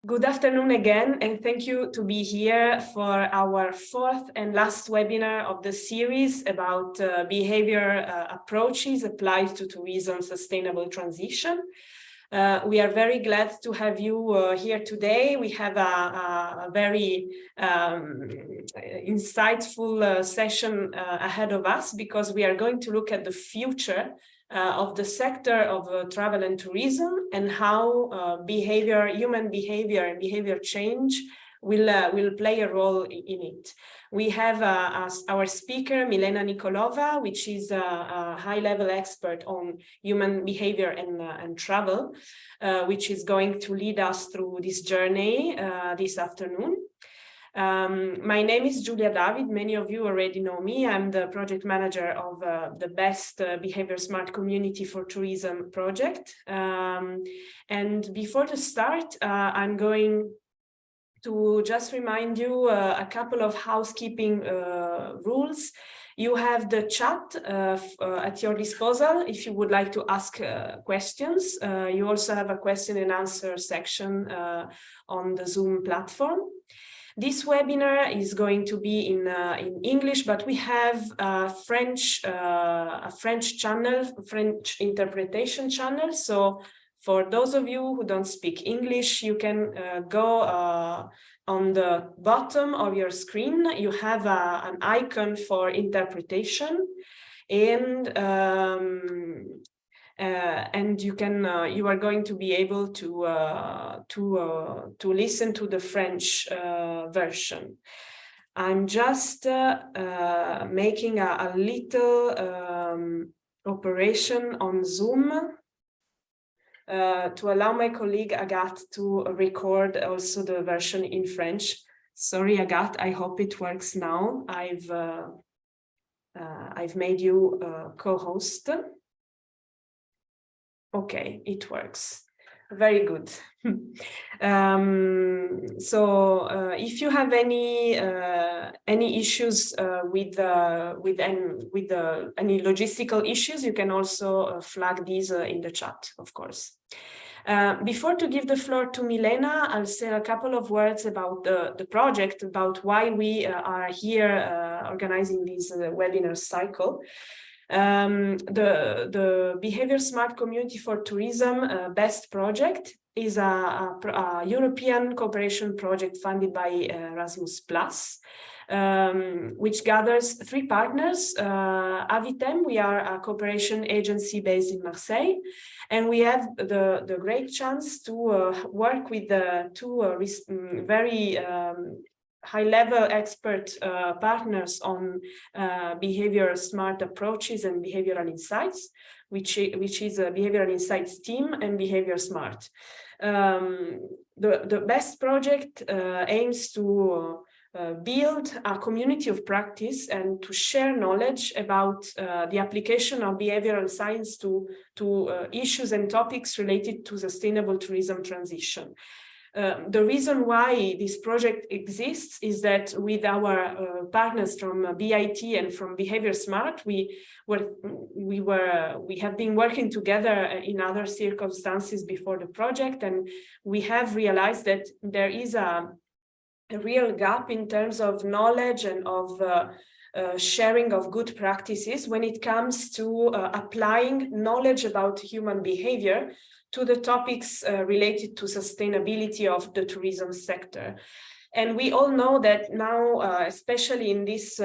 Good afternoon again, and thank you to be here for our fourth and last webinar of the series about behavior approaches applied to tourism sustainable transition. We are very glad to have you here today. We have a very insightful session ahead of us, because we are going to look at the future of the sector of travel and tourism, and how human behavior and behavior change will play a role in it. We have as our speaker Milena Nikolova, which is a high-level expert on human behavior and travel, which is going to lead us through this journey this afternoon. My name is Giulia David. Many of you already know me. I'm the project manager of the BeST behaviour-smart community for tourism project. And before the start, I'm going to just remind you a couple of housekeeping rules. You have the chat at your disposal if you would like to ask questions. You also have a question and answer section on the Zoom platform. This webinar is going to be in English, but we have a French channel, French interpretation channel. So for those of you who don't speak English, you can go on the bottom of your screen. You have an icon for interpretation, and you are going to be able to listen to the French version. I'm just making a little operation on Zoom to allow my colleague Agathe to record also the version in French. Sorry, Agathe, I hope it works now. I've made you co-host. Okay, it works. Very good. If you have any issues with any logistical issues, you can also flag these in the chat, of course. Before to give the floor to Milena, I'll say a couple of words about the project, about why we are here organizing this webinar cycle. The behaviour-smart community for tourism BeST project is a European cooperation project funded by Erasmus+, which gathers 3 partners. Avitem, we are a cooperation agency based in Marseille, and we have the great chance to work with the 2 very high-level expert partners on behaviour-smart approaches and behavioural insights, which is a behavioural insights team and behaviour-smart. The BeST project aims to build a community of practice and to share knowledge about the application of behavioral science to issues and topics related to sustainable tourism transition. The reason why this project exists is that with our partners from BIT and from behaviour-smart, we have been working together in other circumstances before the project, and we have realized that there is a real gap in terms of knowledge and of sharing of good practices when it comes to applying knowledge about human behavior to the topics related to sustainability of the tourism sector. And we all know that now, especially in this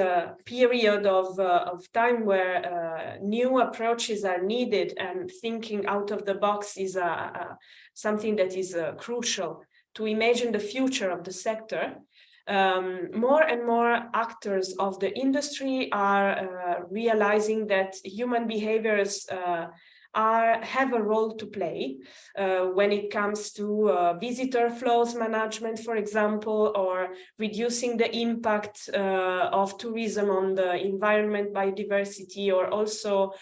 period of time where new approaches are needed and thinking out of the box is something that is crucial to imagine the future of the sector. More and more actors of the industry are realizing that human behaviors have a role to play when it comes to visitor flows management, for example, or reducing the impact of tourism on the environment, biodiversity, or also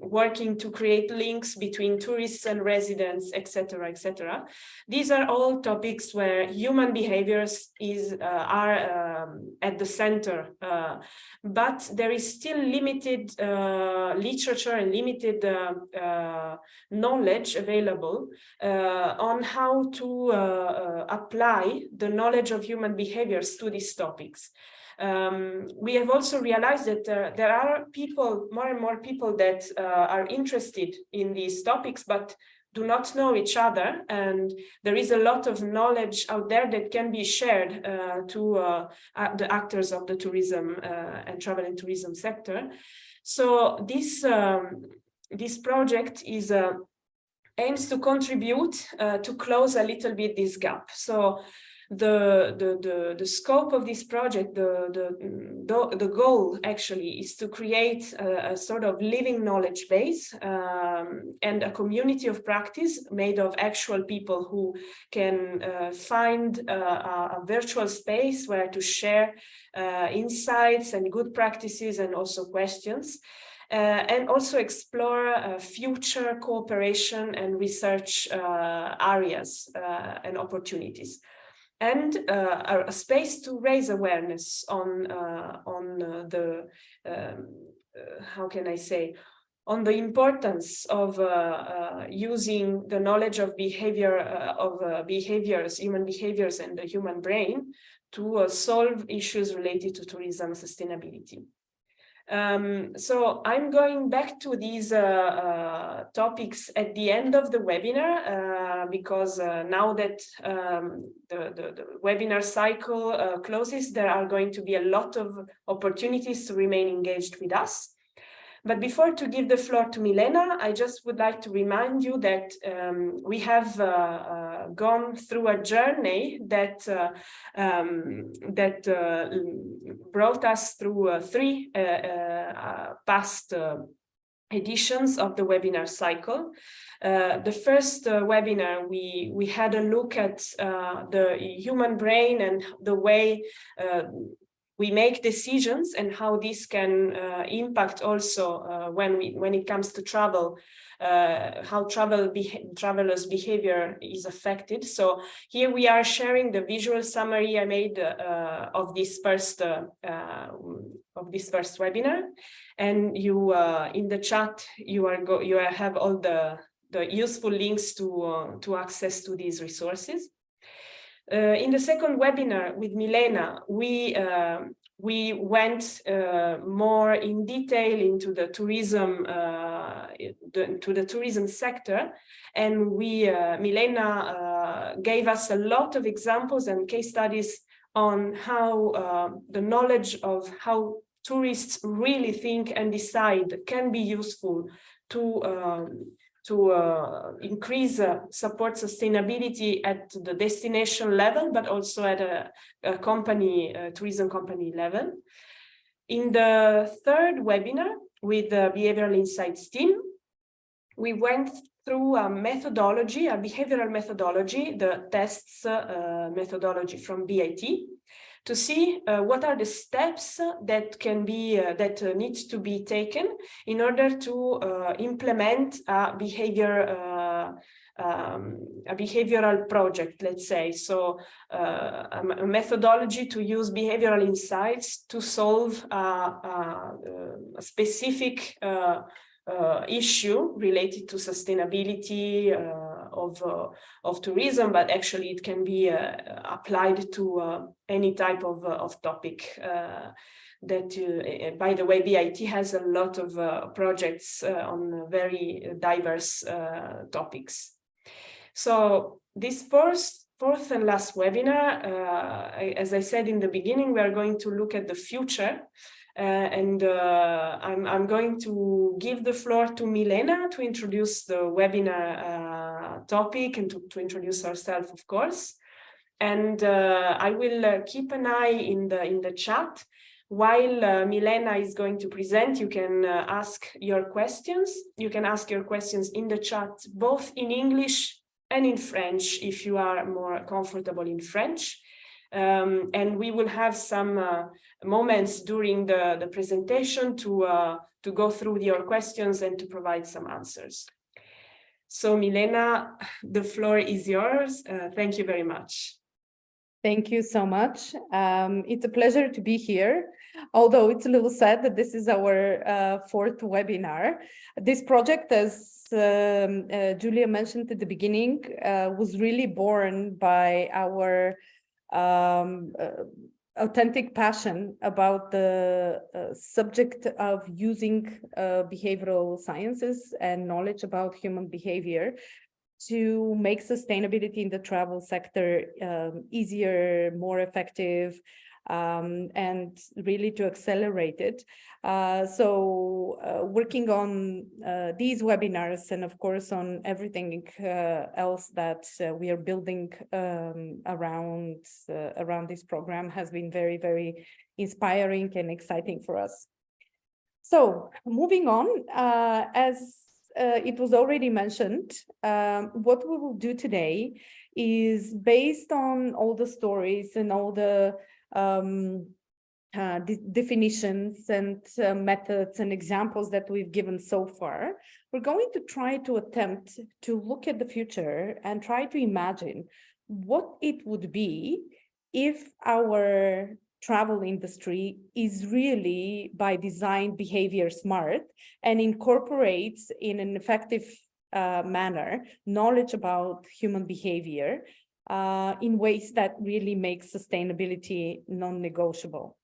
working to create links between tourists and residents, etc., etc. These are all topics where human behaviors are at the center, but there is still limited literature and limited knowledge available on how to apply the knowledge of human behaviors to these topics. We have also realized that there are people, more and more people that are interested in these topics, but do not know each other, and there is a lot of knowledge out there that can be shared to the actors of the tourism and travel and tourism sector. So this project is aims to contribute to close a little bit this gap. So the scope of this project, the goal actually is to create a sort of living knowledge base and a community of practice made of actual people who can find a virtual space where to share insights and good practices and also questions. And also explore future cooperation and research areas and opportunities. And a space to raise awareness on the how can I say, on the importance of using the knowledge of behavior behaviors, human behaviors, and the human brain to solve issues related to tourism sustainability. So I'm going back to these topics at the end of the webinar because now that the webinar cycle closes, there are going to be a lot of opportunities to remain engaged with us. But before to give the floor to Milena, I just would like to remind you that we have gone through a journey that brought us through three past editions of the webinar cycle. The first webinar, we had a look at the human brain and the way we make decisions and how this can impact also when it comes to travel, how travelers' behavior is affected. So here we are sharing the visual summary I made of this first webinar, and you in the chat you have all the useful links to access to these resources. In the second webinar with Milena, we went more in detail into the tourism, tourism sector, and Milena gave us a lot of examples and case studies on how the knowledge of how tourists really think and decide can be useful to increase support sustainability at the destination level, but also at a tourism company level. In the third webinar with the Behavioral Insights team, we went through a methodology, a behavioral methodology, the tests methodology from BIT, to see what are the steps that can be need to be taken in order to implement a behavioral project, let's say. So a methodology to use behavioral insights to solve a specific issue related to sustainability of tourism, but actually it can be applied to any type of topic. By the way, BIT has a lot of projects on very diverse topics. So this fourth and last webinar, as I said in the beginning, we are going to look at the future. I'm going to give the floor to Milena to introduce the webinar topic and to introduce herself, of course. And I will keep an eye in the chat. While Milena is going to present, you can ask your questions. You can ask your questions in the chat, both in English and in French, if you are more comfortable in French. And we will have some moments during the presentation to go through your questions and to provide some answers. So Milena, the floor is yours. Thank you very much. Thank you so much. It's a pleasure to be here, although it's a little sad that this is our fourth webinar. This project, as Julia mentioned at the beginning, was really born by our authentic passion about the subject of using behavioral sciences and knowledge about human behavior to make sustainability in the travel sector easier, more effective, and really to accelerate it. Working on these webinars and of course on everything else that we are building around this program has been very, very inspiring and exciting for us. So moving on, as it was already mentioned, what we will do today is based on all the stories and all the definitions and methods and examples that we've given so far. We're going to try to attempt to look at the future and try to imagine what it would be if our travel industry is really by design behavior smart and incorporates in an effective manner knowledge about human behavior in ways that really make sustainability non-negotiable.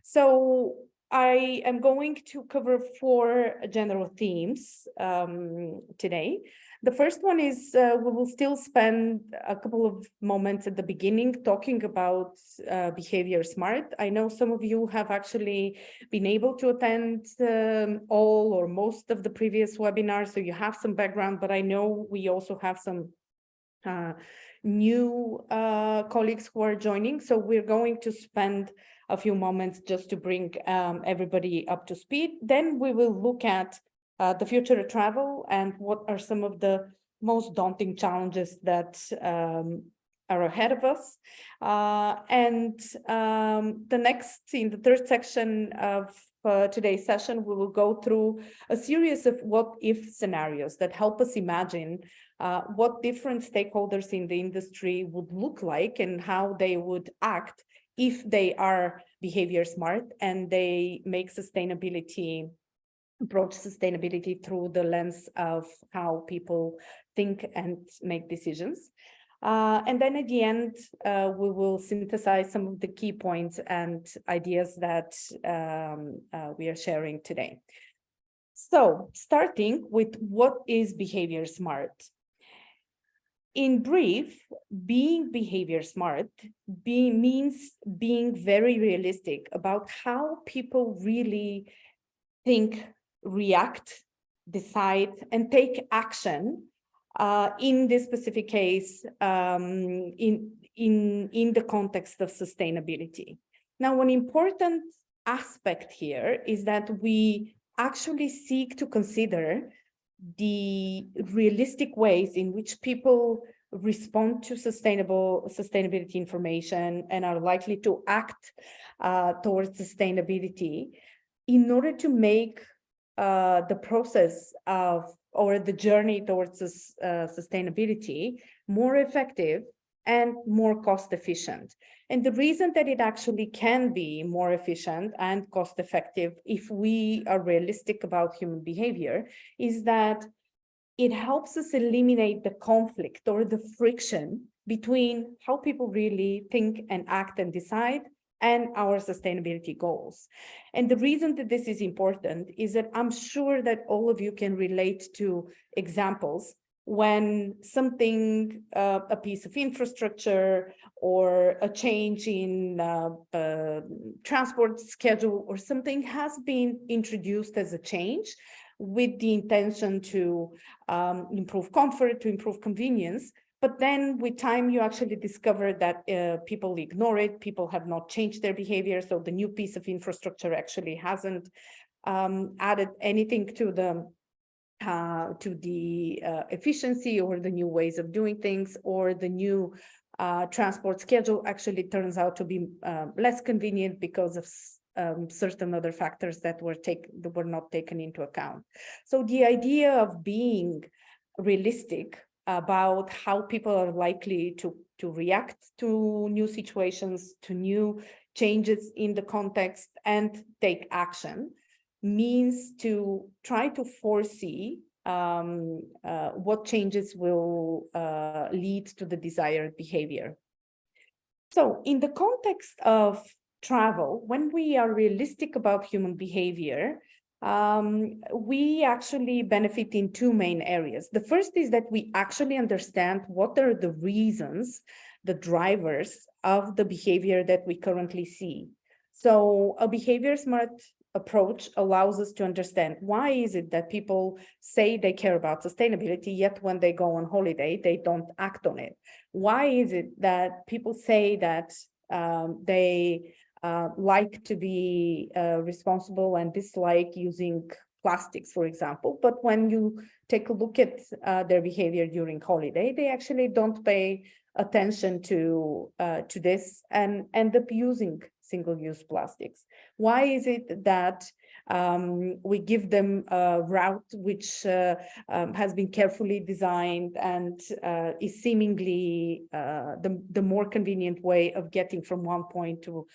So I am going to cover 4 general themes today. The first one is we will still spend a couple of moments at the beginning talking about behavior smart. I know some of you have actually been able to attend all or most of the previous webinars, so you have some background, but I know we also have some new colleagues who are joining. So we're going to spend a few moments just to bring everybody up to speed. Then we will look at the future of travel and what are some of the most daunting challenges that are ahead of us. In the third section of today's session, we will go through a series of what-if scenarios that help us imagine what different stakeholders in the industry would look like and how they would act if they are behavior smart and they make approach sustainability through the lens of how people think and make decisions. And then at the end, we will synthesize some of the key points and ideas that we are sharing today. So starting with what is behavior smart? In brief, being behavior smart means being very realistic about how people really think, react, decide, and take action in this specific case in the context of sustainability. Now, one important aspect here is that we actually seek to consider the realistic ways in which people respond to sustainability information and are likely to act towards sustainability in order to make the process of or the journey towards sustainability more effective and more cost efficient. And the reason that it actually can be more efficient and cost effective if we are realistic about human behavior is that it helps us eliminate the conflict or the friction between how people really think and act and decide and our sustainability goals. And the reason that this is important is that I'm sure that all of you can relate to examples when something, a piece of infrastructure or a change in transport schedule or something has been introduced as a change with the intention to improve comfort, to improve convenience. But then with time, you actually discover that people ignore it, people have not changed their behavior. So the new piece of infrastructure actually hasn't added anything to the efficiency or the new ways of doing things, or the new transport schedule actually turns out to be less convenient because of certain other factors that were not taken into account. So the idea of being realistic about how people are likely to react to new situations, to new changes in the context, and take action, means to try to foresee what changes will lead to the desired behavior. So in the context of travel, when we are realistic about human behavior, we actually benefit in two main areas. The first is that we actually understand what are the reasons, the drivers of the behavior that we currently see. So a behavior-smart approach allows us to understand why is it that people say they care about sustainability, yet when they go on holiday, they don't act on it. Why is it that people say that they like to be responsible and dislike using plastics, for example, but when you take a look at their behavior during holiday, they actually don't pay attention to this and end up using single-use plastics? Why is it that we give them a route which has been carefully designed and is seemingly the more convenient way of getting from one point to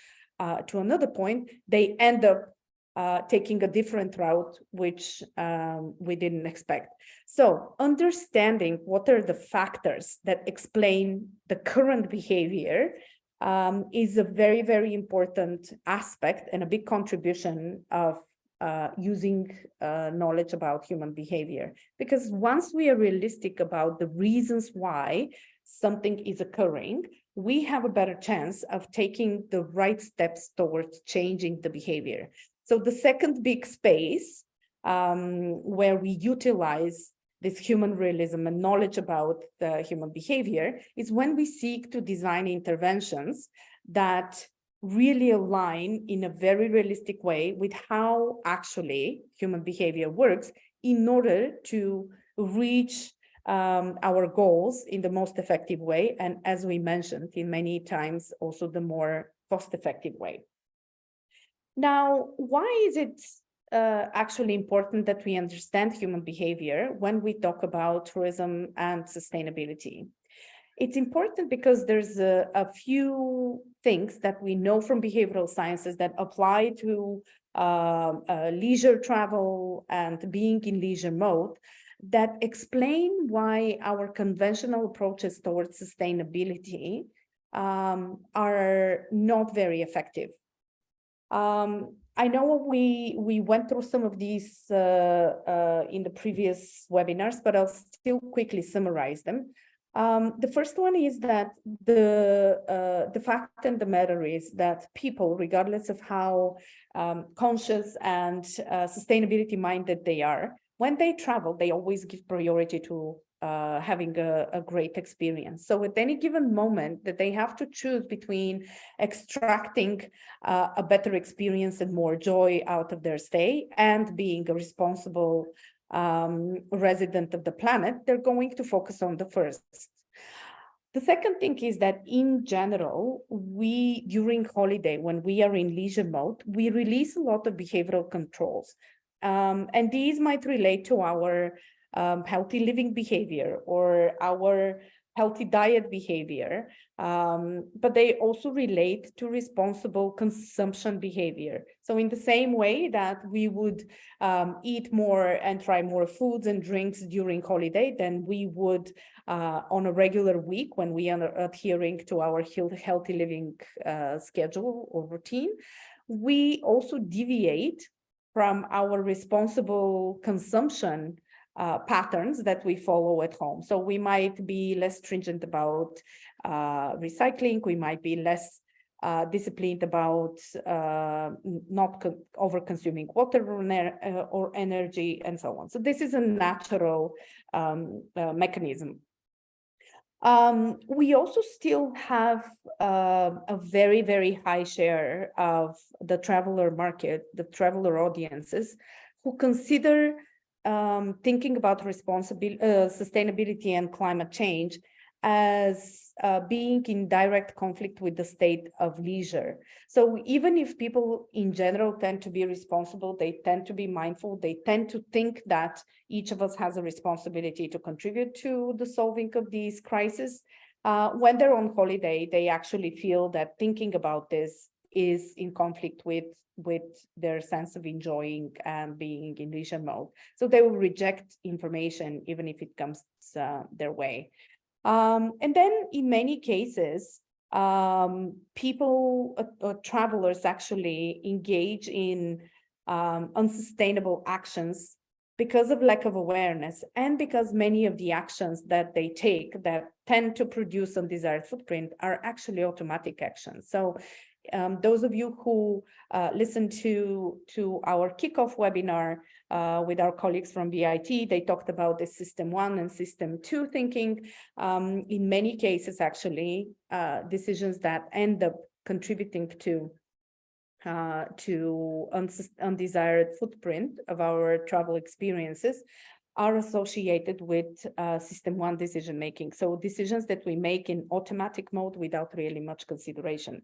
another point? They end up taking a different route, which we didn't expect. So understanding what are the factors that explain the current behavior is a very, very important aspect and a big contribution of using knowledge about human behavior. Because once we are realistic about the reasons why something is occurring, we have a better chance of taking the right steps towards changing the behavior. So the second big space where we utilize this human realism and knowledge about the human behavior is when we seek to design interventions that really align in a very realistic way with how actually human behavior works in order to reach our goals in the most effective way. And as we mentioned in many times, also the more cost-effective way. Now, why is it actually important that we understand human behavior when we talk about tourism and sustainability? It's important because there's a few things that we know from behavioral sciences that apply to leisure travel and being in leisure mode that explain why our conventional approaches towards sustainability are not very effective. I know we went through some of these in the previous webinars, but I'll still quickly summarize them. The first one is that the fact and the matter is that people, regardless of how conscious and sustainability minded they are, when they travel, they always give priority to having a great experience. So at any given moment that they have to choose between extracting a better experience and more joy out of their stay and being a responsible resident of the planet, they're going to focus on the first. The second thing is that in general, we, during holiday, when we are in leisure mode, we release a lot of behavioral controls. And these might relate to our healthy living behavior or our healthy diet behavior, but they also relate to responsible consumption behavior. So in the same way that we would eat more and try more foods and drinks during holiday than we would on a regular week when we are adhering to our healthy living schedule or routine, we also deviate from our responsible consumption patterns that we follow at home. So we might be less stringent about recycling, we might be less disciplined about not over-consuming water or energy and so on. So this is a natural mechanism. We also still have a very, very high share of the traveler market, the traveler audiences, who consider thinking about sustainability and climate change as being in direct conflict with the state of leisure. So even if people in general tend to be responsible, they tend to be mindful, they tend to think that each of us has a responsibility to contribute to the solving of these crises, when they're on holiday, they actually feel that thinking about this is in conflict with their sense of enjoying and being in leisure mode. So they will reject information even if it comes their way. And then in many cases, people, travelers actually engage in unsustainable actions because of lack of awareness, and because many of the actions that they take that tend to produce undesired footprint are actually automatic actions. So those of you who listened to our kickoff webinar with our colleagues from BIT, they talked about the system 1 and system 2 thinking. In many cases, actually, decisions that end up contributing to undesired footprint of our travel experiences are associated with system 1 decision making. So decisions that we make in automatic mode without really much consideration.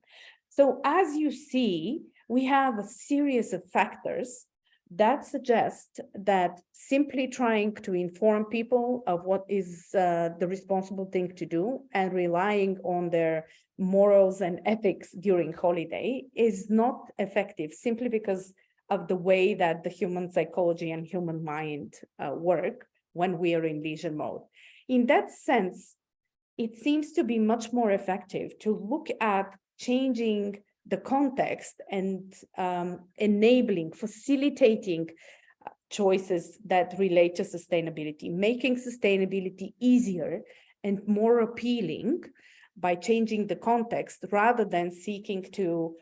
So as you see, we have a series of factors that suggest that simply trying to inform people of what is the responsible thing to do and relying on their morals and ethics during holiday is not effective, simply because of the way that the human psychology and human mind work when we are in leisure mode. In that sense, it seems to be much more effective to look at changing the context and enabling, facilitating choices that relate to sustainability, making sustainability easier and more appealing by changing the context, rather than seeking to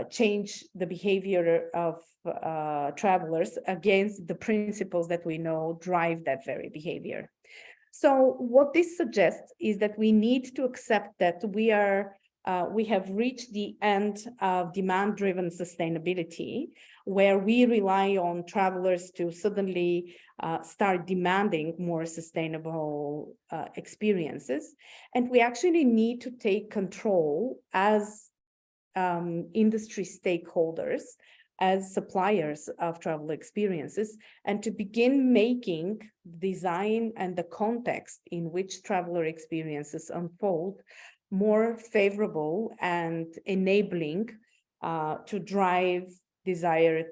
change the behavior of travelers against the principles that we know drive that very behavior. So what this suggests is that we need to accept that we have reached the end of demand-driven sustainability, where we rely on travelers to suddenly start demanding more sustainable experiences. And we actually need to take control as industry stakeholders, as suppliers of travel experiences, and to begin making design and the context in which traveler experiences unfold more favorable and enabling to drive desired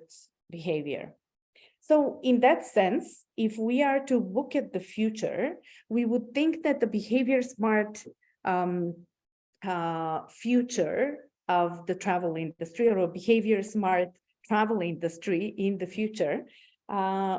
behavior. So in that sense, if we are to look at the future, we would think that the behavior-smart future of the travel industry, or a behavior-smart travel industry in the future,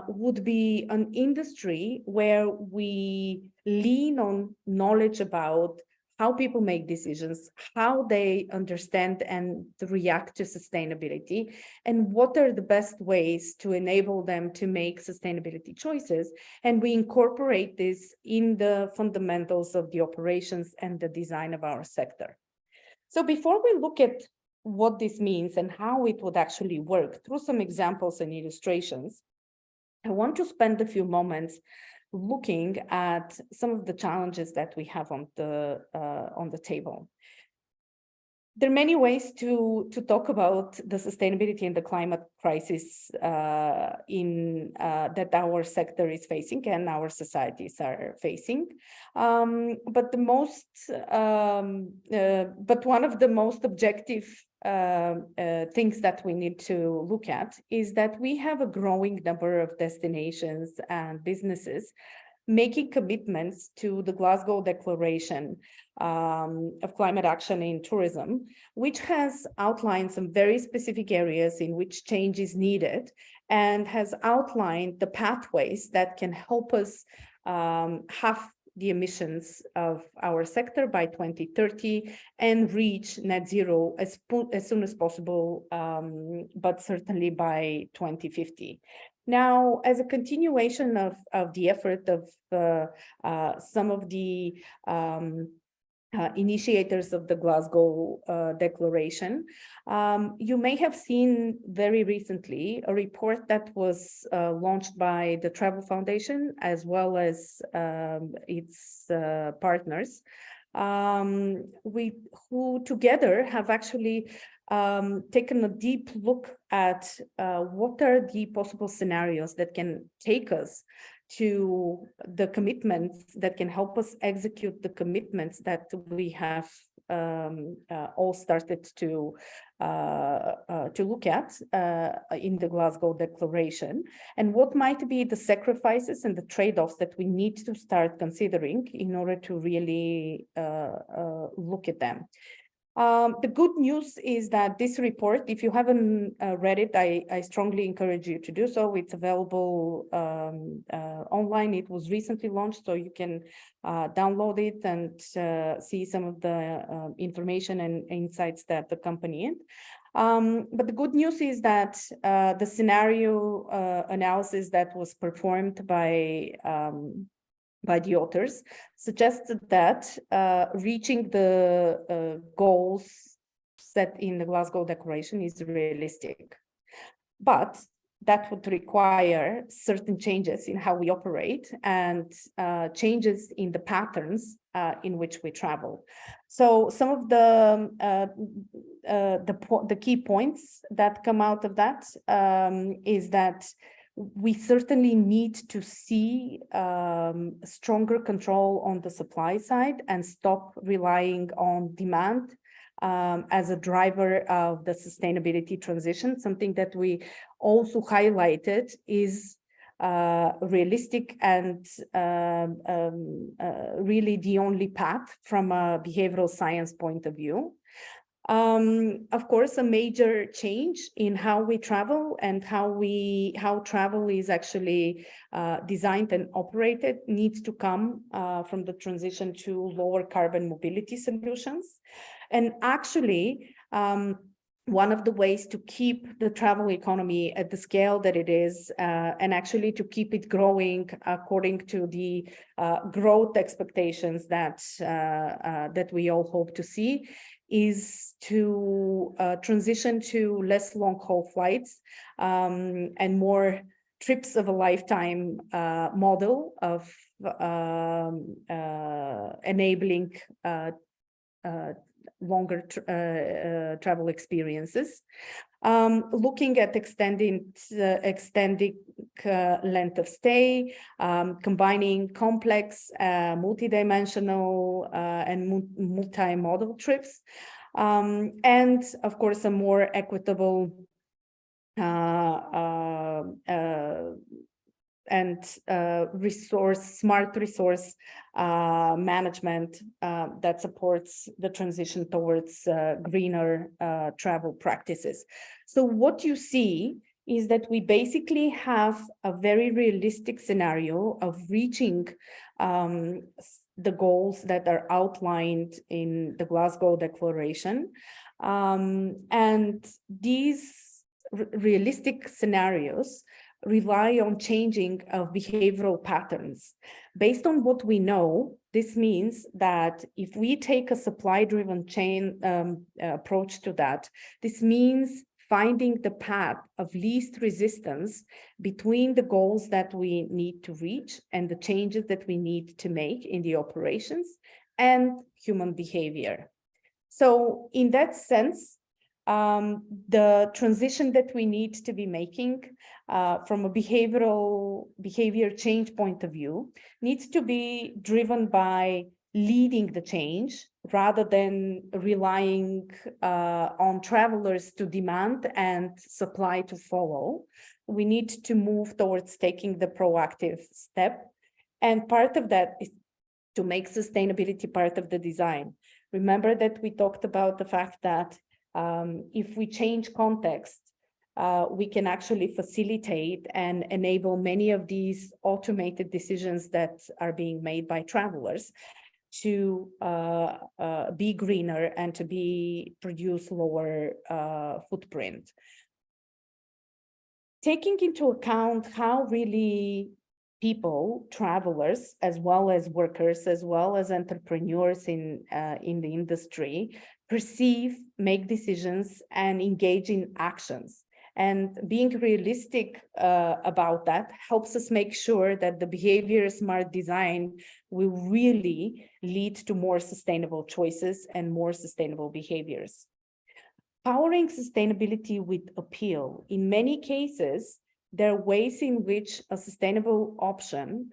would be an industry where we lean on knowledge about how people make decisions, how they understand and react to sustainability, and what are the best ways to enable them to make sustainability choices. And we incorporate this in the fundamentals of the operations and the design of our sector. So before we look at what this means and how it would actually work through some examples and illustrations, I want to spend a few moments looking at some of the challenges that we have on the table. There are many ways to talk about the sustainability and the climate crisis that our sector is facing and our societies are facing. But one of the most objective things that we need to look at is that we have a growing number of destinations and businesses making commitments to the Glasgow Declaration of Climate Action in Tourism, which has outlined some very specific areas in which change is needed, and has outlined the pathways that can help us halve the emissions of our sector by 2030 and reach net zero as soon as possible, but certainly by 2050. Now, as a continuation of the effort of some of the initiators of the Glasgow Declaration. You may have seen very recently a report that was launched by the Travel Foundation as well as its partners, who together have actually taken a deep look at what are the possible scenarios that can take us to the commitments that can help us execute the commitments that we have all started to look at in the Glasgow Declaration, and what might be the sacrifices and the trade-offs that we need to start considering in order to really look at them. The good news is that this report, if you haven't read it, I strongly encourage you to do so. It's available online. It was recently launched, so you can download it and see some of the information and insights that accompany it. But the good news is that the scenario analysis that was performed by the authors suggested that reaching the goals set in the Glasgow Declaration is realistic, but that would require certain changes in how we operate and changes in the patterns in which we travel. So some of the key points that come out of that is that we certainly need to see stronger control on the supply side and stop relying on demand as a driver of the sustainability transition. Something that we also highlighted is realistic and really the only path from a behavioral science point of view. Of course, a major change in how we travel and how travel is actually designed and operated needs to come from the transition to lower carbon mobility solutions. And actually, one of the ways to keep the travel economy at the scale that it is, and actually to keep it growing according to the growth expectations that we all hope to see, is to transition to less long-haul flights and more trips of a lifetime model of enabling longer travel experiences, looking at extending length of stay, combining complex, multidimensional and multimodal trips, and of course a more equitable and smart resource management that supports the transition towards greener travel practices. So what you see is that we basically have a very realistic scenario of reaching the goals that are outlined in the Glasgow Declaration. And these realistic scenarios rely on changing of behavioral patterns. Based on what we know, this means that if we take a supply-driven chain approach to that, this means finding the path of least resistance between the goals that we need to reach and the changes that we need to make in the operations and human behavior. So in that sense, the transition that we need to be making from a behavior change point of view needs to be driven by leading the change rather than relying on travelers to demand and supply to follow. We need to move towards taking the proactive step. And part of that is to make sustainability part of the design. Remember that we talked about the fact that if we change context, we can actually facilitate and enable many of these automated decisions that are being made by travelers to be greener and to produce lower footprint. Taking into account how really people, travelers, as well as workers, as well as entrepreneurs in the industry, perceive, make decisions, and engage in actions. And being realistic about that helps us make sure that the behavior-smart design will really lead to more sustainable choices and more sustainable behaviors. Powering sustainability with appeal. In many cases, there are ways in which a sustainable option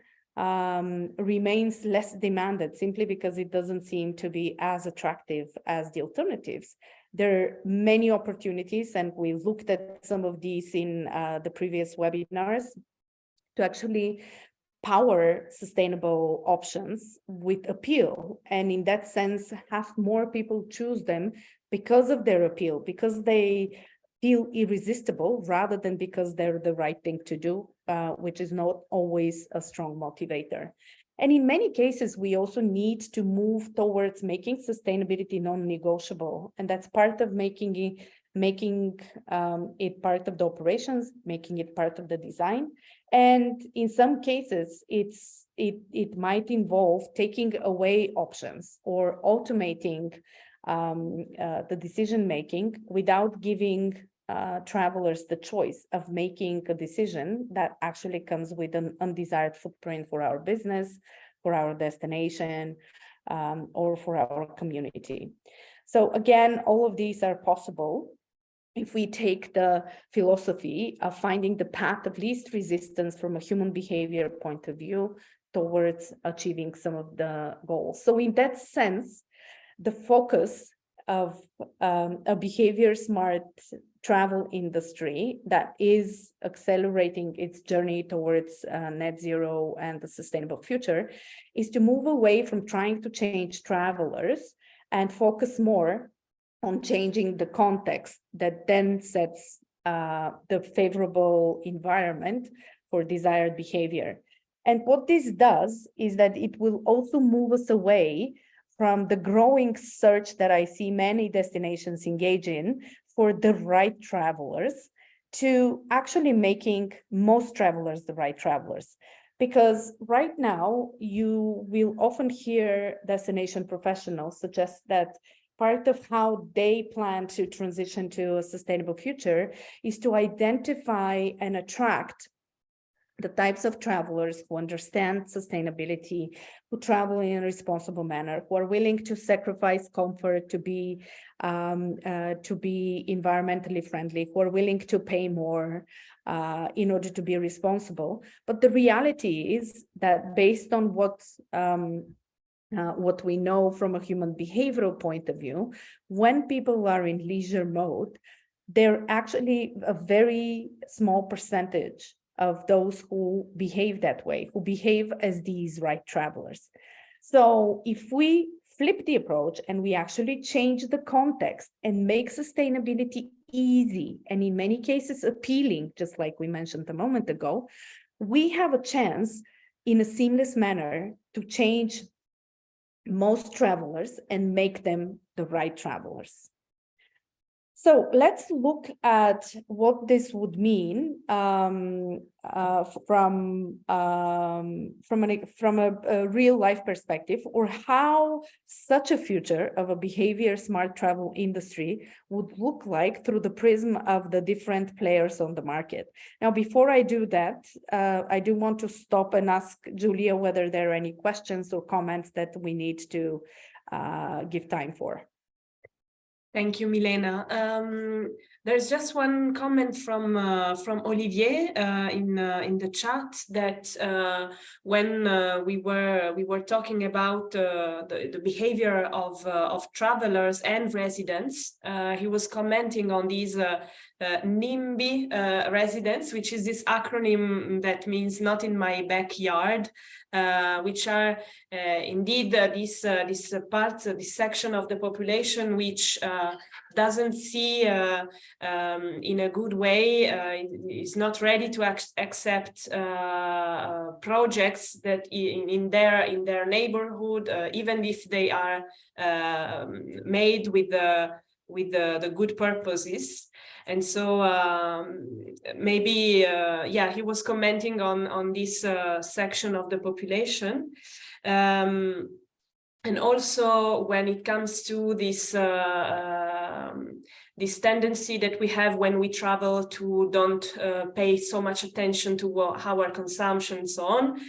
remains less demanded simply because it doesn't seem to be as attractive as the alternatives. There are many opportunities, and we looked at some of these in the previous webinars, to actually power sustainable options with appeal. And in that sense, have more people choose them because of their appeal, because they feel irresistible rather than because they're the right thing to do, which is not always a strong motivator. And in many cases, we also need to move towards making sustainability non-negotiable. And that's part of making it part of the operations, making it part of the design. And in some cases, it might involve taking away options or automating the decision-making without giving travelers the choice of making a decision that actually comes with an undesired footprint for our business, for our destination, or for our community. So again, all of these are possible if we take the philosophy of finding the path of least resistance from a human behavior point of view towards achieving some of the goals. So in that sense, the focus of a behavior-smart travel industry that is accelerating its journey towards net zero and the sustainable future is to move away from trying to change travelers and focus more on changing the context that then sets the favorable environment for desired behavior. And what this does is that it will also move us away from the growing search that I see many destinations engage in for the right travelers, to actually making most travelers the right travelers. Because right now, you will often hear destination professionals suggest that part of how they plan to transition to a sustainable future is to identify and attract the types of travelers who understand sustainability, who travel in a responsible manner, who are willing to sacrifice comfort to be environmentally friendly, who are willing to pay more in order to be responsible. But the reality is that based on what we know from a human behavioral point of view, when people are in leisure mode, they're actually a very small percentage of those who behave that way, who behave as these right travelers. So if we flip the approach and we actually change the context and make sustainability easy and in many cases appealing, just like we mentioned a moment ago, we have a chance in a seamless manner to change most travelers and make them the right travelers. So let's look at what this would mean from a real life perspective, or how such a future of a behavior smart travel industry would look like through the prism of the different players on the market. Now, before I do that, I do want to stop and ask Julia whether there are any questions or comments that we need to give time for. Thank you, Milena. There's just one comment from Olivier in the chat that when we were talking about the behavior of travelers and residents, he was commenting on these NIMBY residents, which is this acronym that means not in my backyard, which are indeed this section of the population which doesn't see in a good way, is not ready to accept projects that in their neighborhood, even if they are made with with the good purposes. And so maybe, yeah, he was commenting on this section of the population. And also when it comes to this this tendency that we have when we travel to don't pay so much attention to our consumption and so on,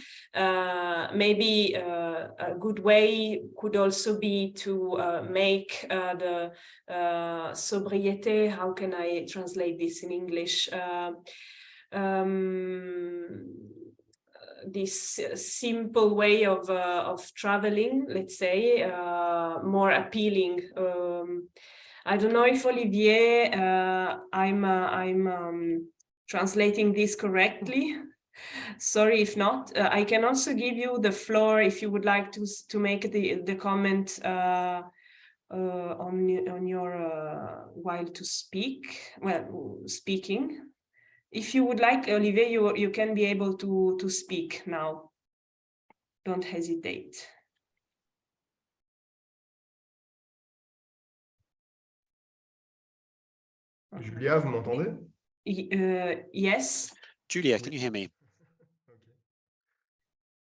maybe a good way could also be to make the sobriété, how can I translate this in English? This simple way of traveling, let's say, more appealing. I don't know if Olivier, I'm translating this correctly. Sorry if not. I can also give you the floor if you would like to make the comment on your while to speak. Well, speaking. If you would like, Olivier, you can be able to speak now. Don't hesitate. Julia, vous m'entendez? Yes. Julia, can you hear me? Okay.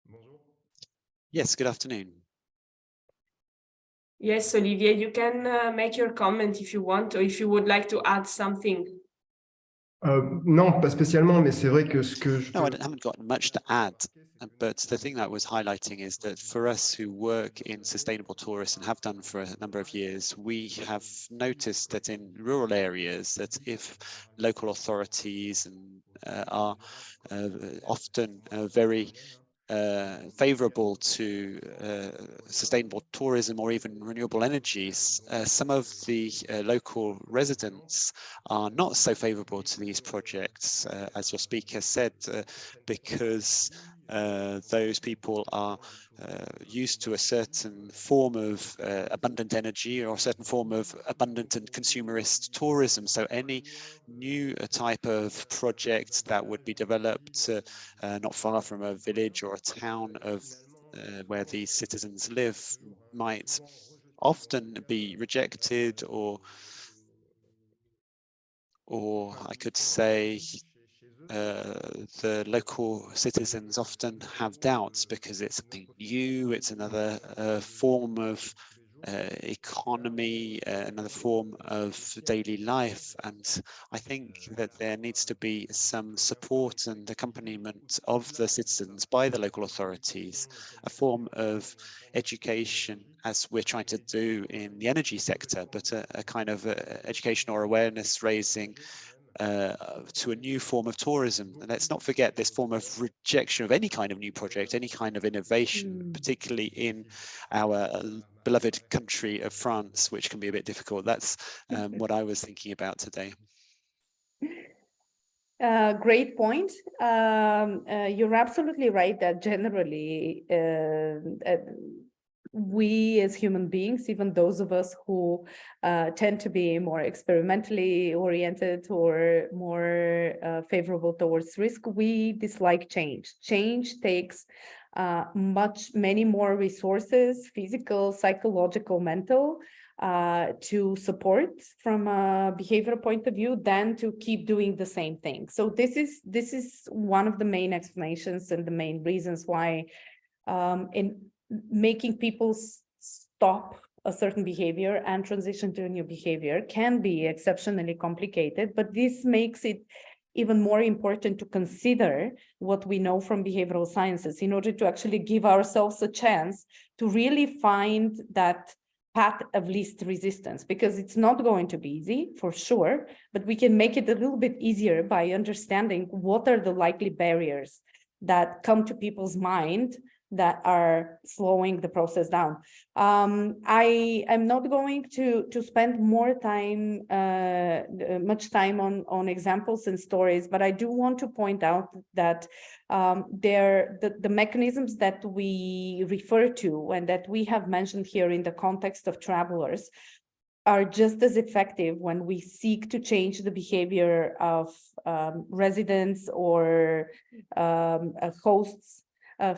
Bonjour. Yes, good afternoon. Yes, Olivier, you can make your comment if you want, or if you would like to add something. Non, pas spécialement, mais c'est vrai que ce que je... No, I haven't got much to add, but the thing that I was highlighting is that for us who work in sustainable tourism and have done for a number of years, we have noticed that in rural areas, that if local authorities are often very favorable to sustainable tourism or even renewable energies, some of the local residents are not so favorable to these projects, as your speaker said, because those people are used to a certain form of abundant energy or a certain form of abundant and consumerist tourism. So any new type of project that would be developed not far from a village or a town of where these citizens live might often be rejected, or I could say the local citizens often have doubts because it's something new, it's another form of economy, another form of daily life. And I think that there needs to be some support and accompaniment of the citizens by the local authorities, a form of education, as we're trying to do in the energy sector, but a kind of education or awareness raising to a new form of tourism. And let's not forget this form of rejection of any kind of new project, any kind of innovation, particularly in our beloved country of France, which can be a bit difficult. That's what I was thinking about today. Great point. You're absolutely right that generally we as human beings, even those of us who tend to be more experimentally oriented or more favorable towards risk, we dislike change. Change takes many more resources, physical, psychological, mental, to support from a behavioral point of view than to keep doing the same thing. So this is one of the main explanations and the main reasons why in making people stop a certain behavior and transition to a new behavior can be exceptionally complicated, but this makes it even more important to consider what we know from behavioral sciences in order to actually give ourselves a chance to really find that path of least resistance, because it's not going to be easy for sure, but we can make it a little bit easier by understanding what are the likely barriers that come to people's mind that are slowing the process down. I am not going to spend more time, much time on examples and stories, but I do want to point out that the mechanisms that we refer to and that we have mentioned here in the context of travelers are just as effective when we seek to change the behavior of residents or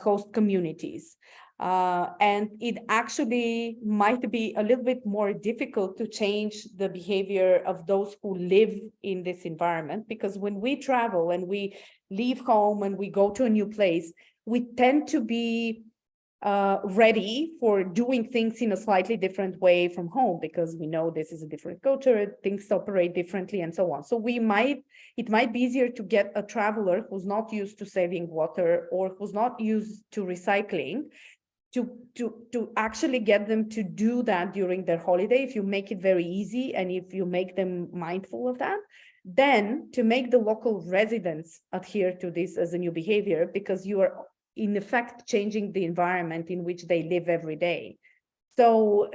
host communities. And it actually might be a little bit more difficult to change the behavior of those who live in this environment, because when we travel and we leave home and we go to a new place, we tend to be ready for doing things in a slightly different way from home, because we know this is a different culture, things operate differently and so on. So it might be easier to get a traveler who's not used to saving water or who's not used to recycling to actually get them to do that during their holiday, if you make it very easy and if you make them mindful of that. Then to make the local residents adhere to this as a new behavior, because you are in effect changing the environment in which they live every day. So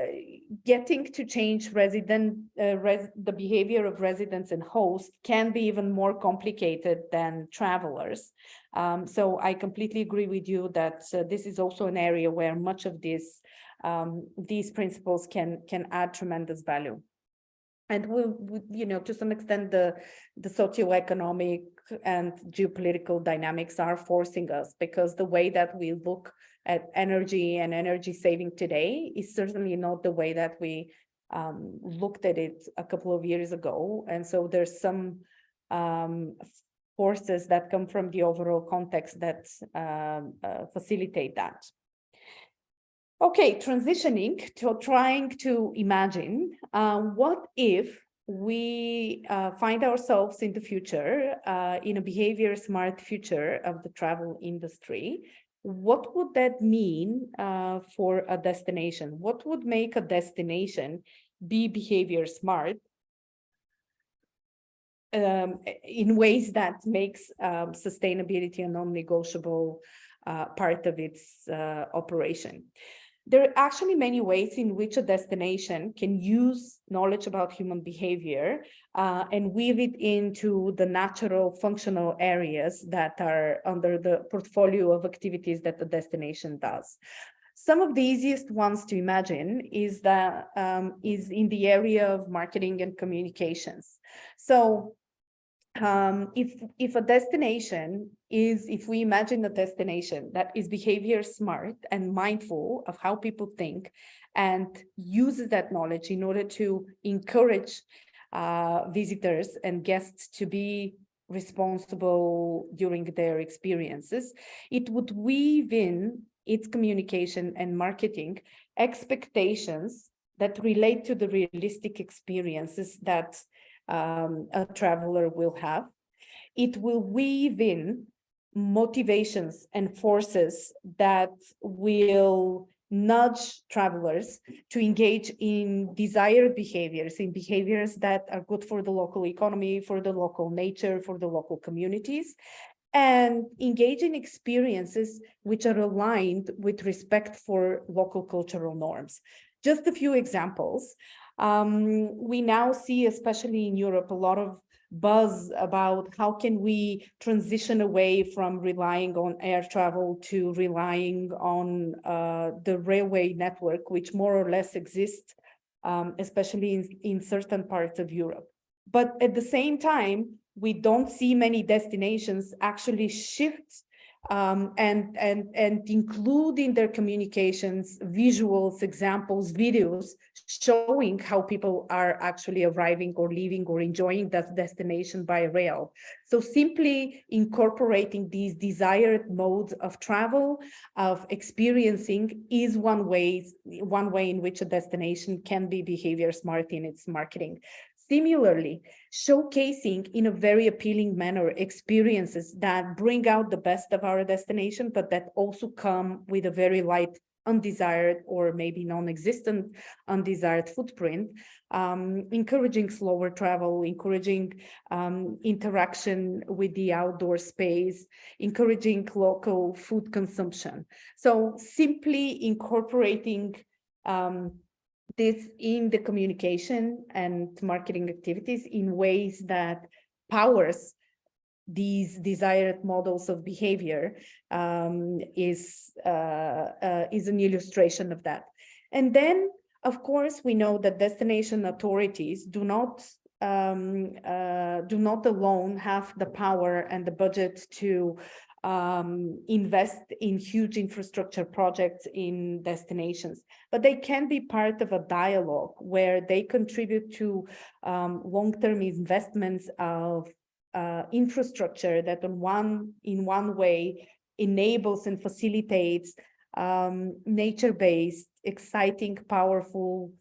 getting to change the behavior of residents and hosts can be even more complicated than travelers. So I completely agree with you that this is also an area where much of these principles can add tremendous value. And to some extent, the socioeconomic and geopolitical dynamics are forcing us, because the way that we look at energy and energy saving today is certainly not the way that we looked at it a couple of years ago. And so there's some forces that come from the overall context that facilitate that. Okay, transitioning to trying to imagine what if we find ourselves in the future, in a behavior smart future of the travel industry. What would that mean for a destination? What would make a destination be behavior smart in ways that makes sustainability a non-negotiable part of its operation? There are actually many ways in which a destination can use knowledge about human behavior and weave it into the natural functional areas that are under the portfolio of activities that the destination does. Some of the easiest ones to imagine is in the area of marketing and communications. So if a destination if we imagine a destination that is behavior smart and mindful of how people think and uses that knowledge in order to encourage visitors and guests to be responsible during their experiences, it would weave in its communication and marketing expectations that relate to the realistic experiences that a traveler will have. It will weave in motivations and forces that will nudge travelers to engage in desired behaviors, in behaviors that are good for the local economy, for the local nature, for the local communities, and engage in experiences which are aligned with respect for local cultural norms. Just a few examples. We now see, especially in Europe, a lot of buzz about how can we transition away from relying on air travel to relying on the railway network, which more or less exists, especially in certain parts of Europe. But at the same time, we don't see many destinations actually shift and include in their communications visuals, examples, videos showing how people are actually arriving or leaving or enjoying that destination by rail. So simply incorporating these desired modes of travel, of experiencing, is one way in which a destination can be behavior smart in its marketing. Similarly, showcasing in a very appealing manner experiences that bring out the best of our destination, but that also come with a very light, undesired, or maybe non-existent undesired footprint, encouraging slower travel, encouraging interaction with the outdoor space, encouraging local food consumption. So simply incorporating this in the communication and marketing activities in ways that powers these desired models of behavior is an illustration of that. And then, of course, we know that destination authorities do not alone have the power and the budget to invest in huge infrastructure projects in destinations, but they can be part of a dialogue where they contribute to long-term investments of infrastructure that in one way enables and facilitates nature-based, exciting, powerful,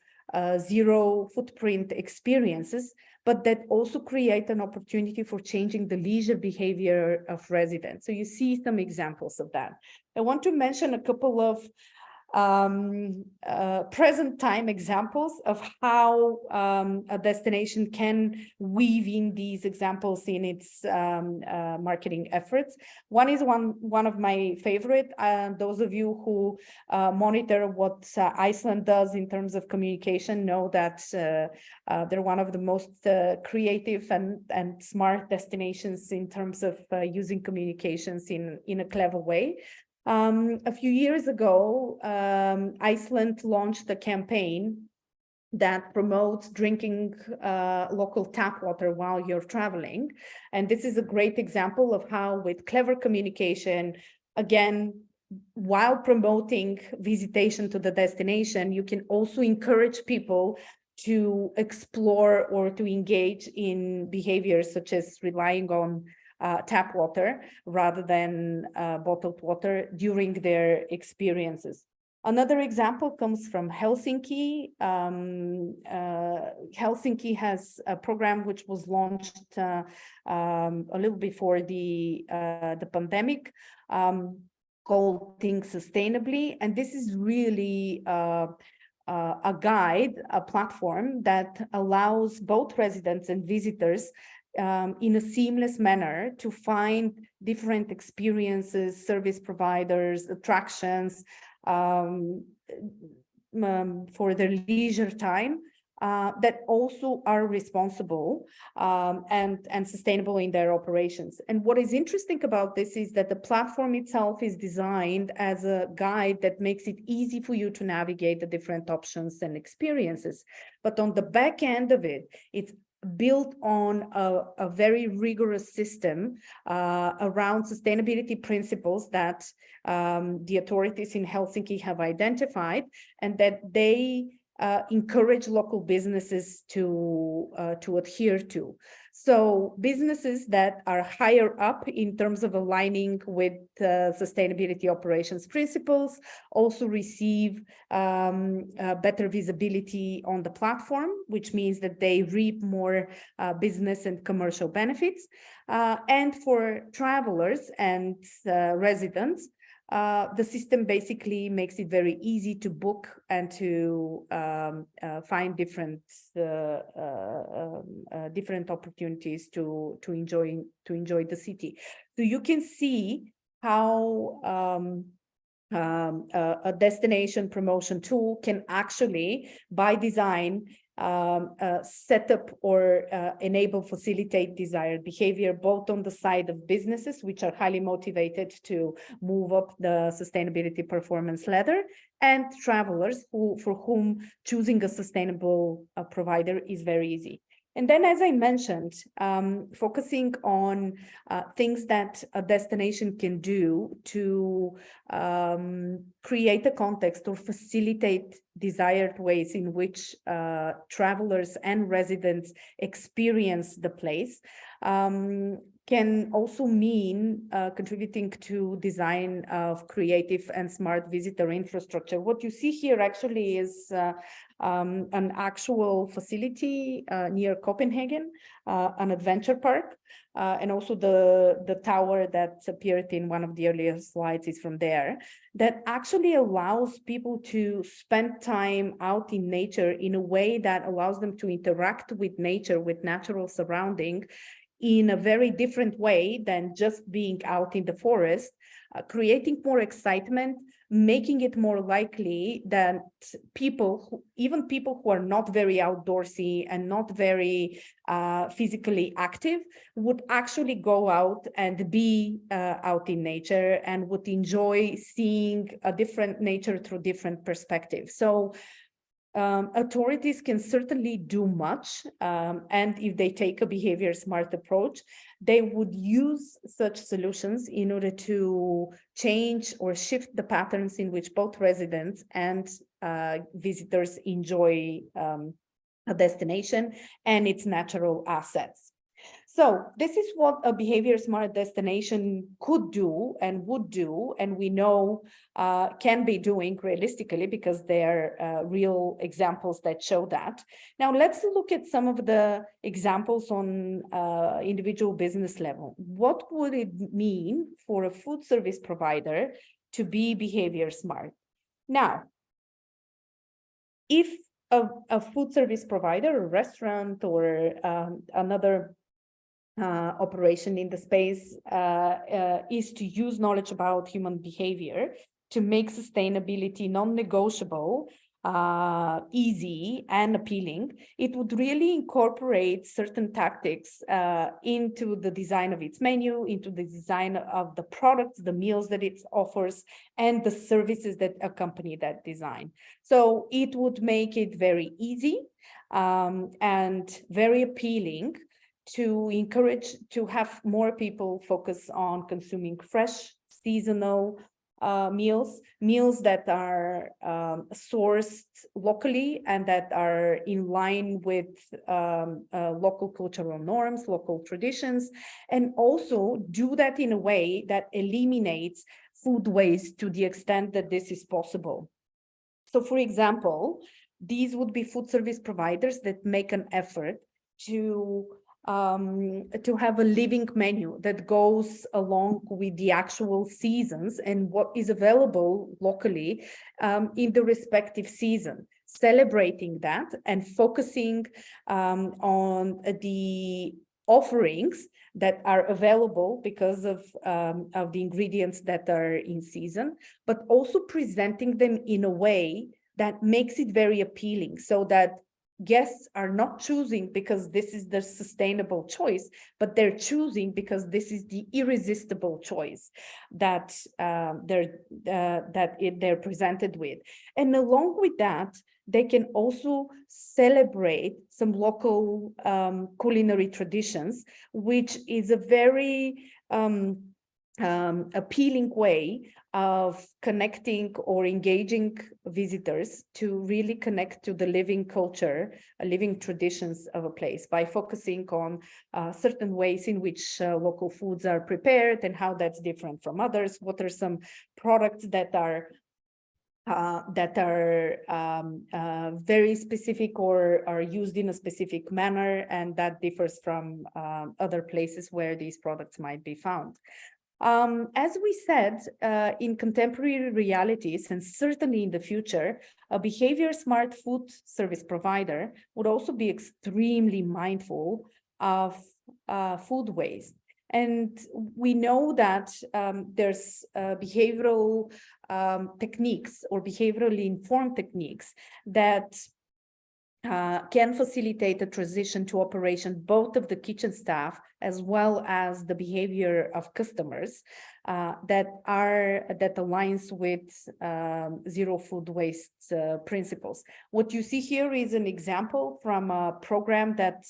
zero footprint experiences, but that also create an opportunity for changing the leisure behavior of residents. So you see some examples of that. I want to mention a couple of present time examples of how a destination can weave in these examples in its marketing efforts. One is one of my favorite. Those of you who monitor what Iceland does in terms of communication know that they're one of the most creative and smart destinations in terms of using communications in a clever way. A few years ago, Iceland launched a campaign that promotes drinking local tap water while you're traveling. And this is a great example of how, with clever communication, again, while promoting visitation to the destination, you can also encourage people to explore or to engage in behaviors such as relying on tap water rather than bottled water during their experiences. Another example comes from Helsinki. Helsinki has a program which was launched a little before the pandemic, called Think Sustainably, and this is really a guide, a platform that allows both residents and visitors in a seamless manner to find different experiences, service providers, attractions for their leisure time that also are responsible and sustainable in their operations. And what is interesting about this is that the platform itself is designed as a guide that makes it easy for you to navigate the different options and experiences. But on the back end of it, it's built on a very rigorous system around sustainability principles that the authorities in Helsinki have identified, and that they encourage local businesses to adhere to. So businesses that are higher up in terms of aligning with sustainability operations principles also receive better visibility on the platform, which means that they reap more business and commercial benefits. And for travelers and residents, the system basically makes it very easy to book and to find different opportunities to enjoy the city. So you can see how a destination promotion tool can actually, by design, set up or enable, facilitate desired behavior, both on the side of businesses, which are highly motivated to move up the sustainability performance ladder, and travelers for whom choosing a sustainable provider is very easy. And then, as I mentioned, focusing on things that a destination can do to create a context or facilitate desired ways in which travelers and residents experience the place can also mean contributing to design of creative and smart visitor infrastructure. What you see here actually is an actual facility near Copenhagen, an adventure park, and also the tower that appeared in one of the earlier slides is from there, that actually allows people to spend time out in nature in a way that allows them to interact with nature, with natural surrounding, in a very different way than just being out in the forest, creating more excitement, making it more likely that people, even people who are not very outdoorsy and not very physically active, would actually go out and be out in nature and would enjoy seeing a different nature through different perspectives. So authorities can certainly do much, and if they take a behavior smart approach, they would use such solutions in order to change or shift the patterns in which both residents and visitors enjoy a destination and its natural assets. So this is what a behavior smart destination could do and would do, and we know can be doing realistically because there are real examples that show that. Now let's look at some of the examples on individual business level. What would it mean for a food service provider to be behavior smart? Now, if a food service provider, a restaurant, or another operation in the space is to use knowledge about human behavior to make sustainability non-negotiable, easy and appealing, it would really incorporate certain tactics into the design of its menu, into the design of the products, the meals that it offers, and the services that accompany that design. So it would make it very easy and very appealing to encourage to have more people focus on consuming fresh, seasonal meals that are sourced locally and that are in line with local cultural norms, local traditions, and also do that in a way that eliminates food waste to the extent that this is possible. So, for example, these would be food service providers that make an effort to have a living menu that goes along with the actual seasons and what is available locally in the respective season, celebrating that and focusing on the offerings that are available because of the ingredients that are in season, but also presenting them in a way that makes it very appealing so that guests are not choosing because this is the sustainable choice, but they're choosing because this is the irresistible choice that they're presented with. And along with that, they can also celebrate some local culinary traditions, which is a very appealing way of connecting or engaging visitors to really connect to the living culture, living traditions of a place by focusing on certain ways in which local foods are prepared and how that's different from others. What are some products that are very specific or are used in a specific manner, and that differs from other places where these products might be found. As we said, in contemporary realities, and certainly in the future, a behavior smart food service provider would also be extremely mindful of food waste. And we know that there's behavioral techniques or behaviorally informed techniques that can facilitate a transition to operation both of the kitchen staff as well as the behavior of customers that aligns with zero food waste principles. What you see here is an example from a program that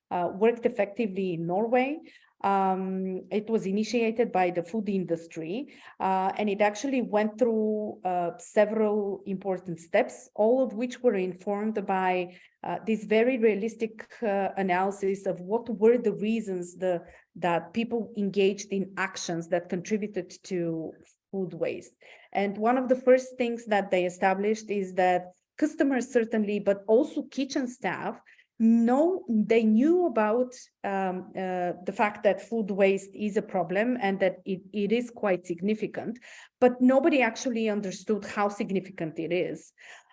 worked effectively in Norway. It was initiated by the food industry, and it actually went through several important steps, all of which were informed by this very realistic analysis of what were the reasons that people engaged in actions that contributed to food waste. And one of the first things that they established is that customers certainly, but also kitchen staff, they knew about the fact that food waste is a problem and that it is quite significant, but nobody actually understood how significant it is.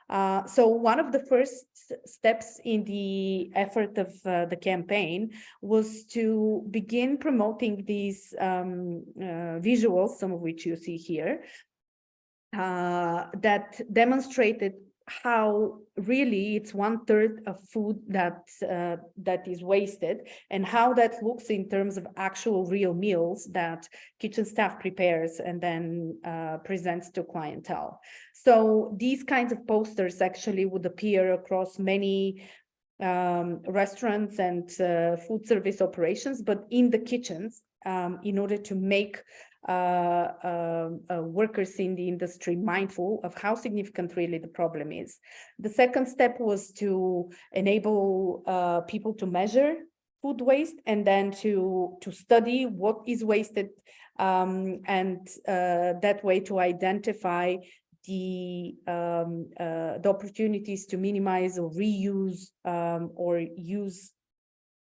So one of the first steps in the effort of the campaign was to begin promoting these visuals, some of which you see here, that demonstrated how really it's 1/3 of food that is wasted, and how that looks in terms of actual real meals that kitchen staff prepares and then presents to clientele. So these kinds of posters actually would appear across many restaurants and food service operations, but in the kitchens, in order to make workers in the industry mindful of how significant really the problem is. The second step was to enable people to measure food waste, and then to study what is wasted, and that way to identify the opportunities to minimize or reuse or use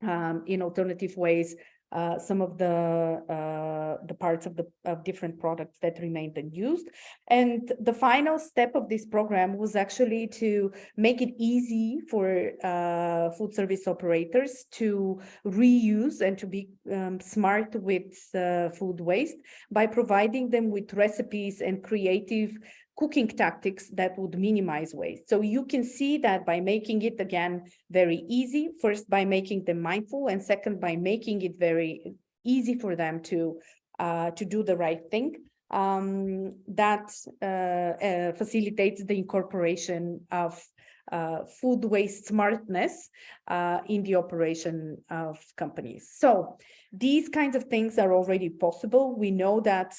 in alternative ways some of the parts of different products that remained unused. And the final step of this program was actually to make it easy for food service operators to reuse and to be smart with food waste by providing them with recipes and creative cooking tactics that would minimize waste. So you can see that by making it, again, very easy, first by making them mindful, and second by making it very easy for them to do the right thing, that facilitates the incorporation of food waste smartness in the operation of companies. So these kinds of things are already possible. We know that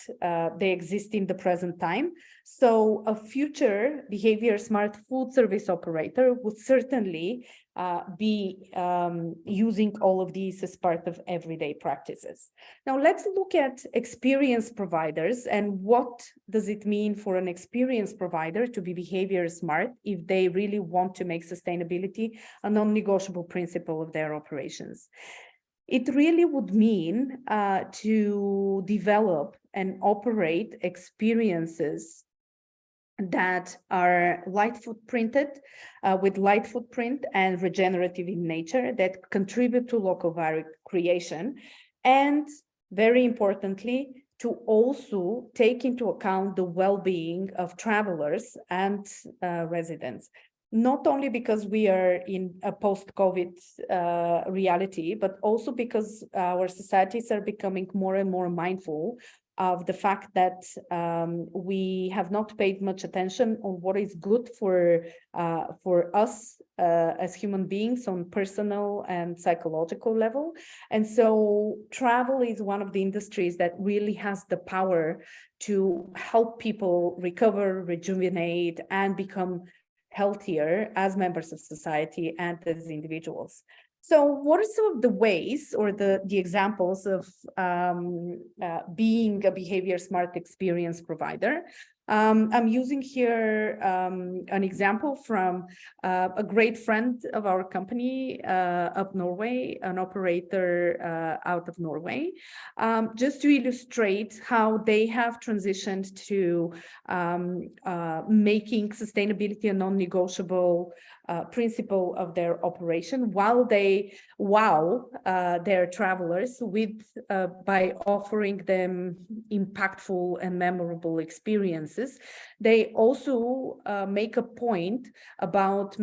they exist in the present time. So a future behavior smart food service operator would certainly be using all of these as part of everyday practices. Now let's look at experience providers, and what does it mean for an experience provider to be behavior smart if they really want to make sustainability a non-negotiable principle of their operations. It really would mean to develop and operate experiences that are light footprinted, with light footprint and regenerative in nature, that contribute to local value creation, and very importantly, to also take into account the well-being of travelers and residents. Not only because we are in a post-COVID reality, but also because our societies are becoming more and more mindful of the fact that we have not paid much attention on what is good for us as human beings on personal and psychological level. And so travel is one of the industries that really has the power to help people recover, rejuvenate, and become healthier as members of society and as individuals. So what are some of the ways or the examples of being a behavior smart experience provider? I'm using here an example from a great friend of our company of Norway, an operator out of Norway, just to illustrate how they have transitioned to making sustainability a non-negotiable principle of their operation, while they wow their travelers with by offering them impactful and memorable experiences. They also make a point about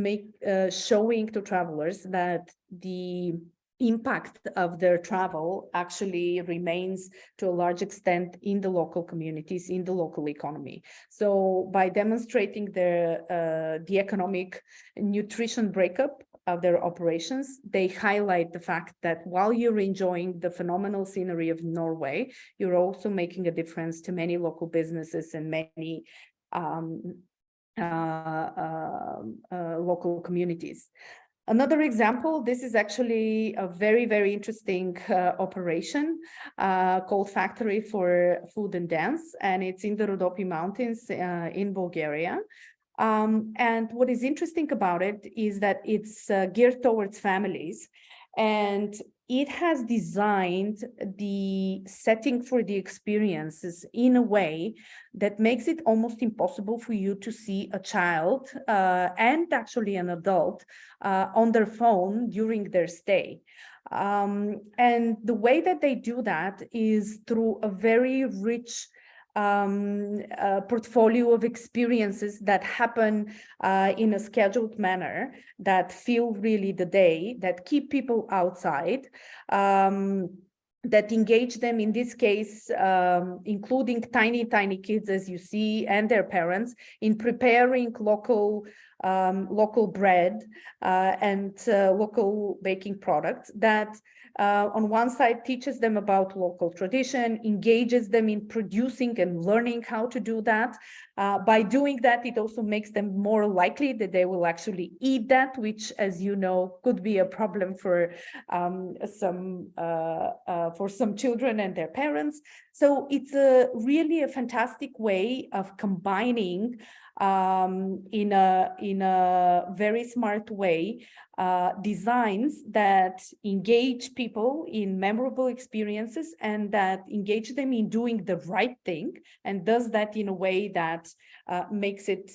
showing to travelers that the impact of their travel actually remains to a large extent in the local communities, in the local economy. So by demonstrating the economic nutrition breakup of their operations, they highlight the fact that while you're enjoying the phenomenal scenery of Norway, you're also making a difference to many local businesses and many local communities. Another example, this is actually a very, very interesting operation called Factory for Food and Dance, and it's in the Rhodope Mountains in Bulgaria. And what is interesting about it is that it's geared towards families, and it has designed the setting for the experiences in a way that makes it almost impossible for you to see a child and actually an adult on their phone during their stay. And the way that they do that is through a very rich portfolio of experiences that happen in a scheduled manner, that fill really the day, that keep people outside, that engage them, in this case, including tiny kids, as you see, and their parents, in preparing local bread and local baking products, that on one side teaches them about local tradition, engages them in producing and learning how to do that. By doing that, it also makes them more likely that they will actually eat that, which, as you know, could be a problem for some children and their parents. So it's really a fantastic way of combining in a very smart way designs that engage people in memorable experiences and that engage them in doing the right thing, and does that in a way that makes it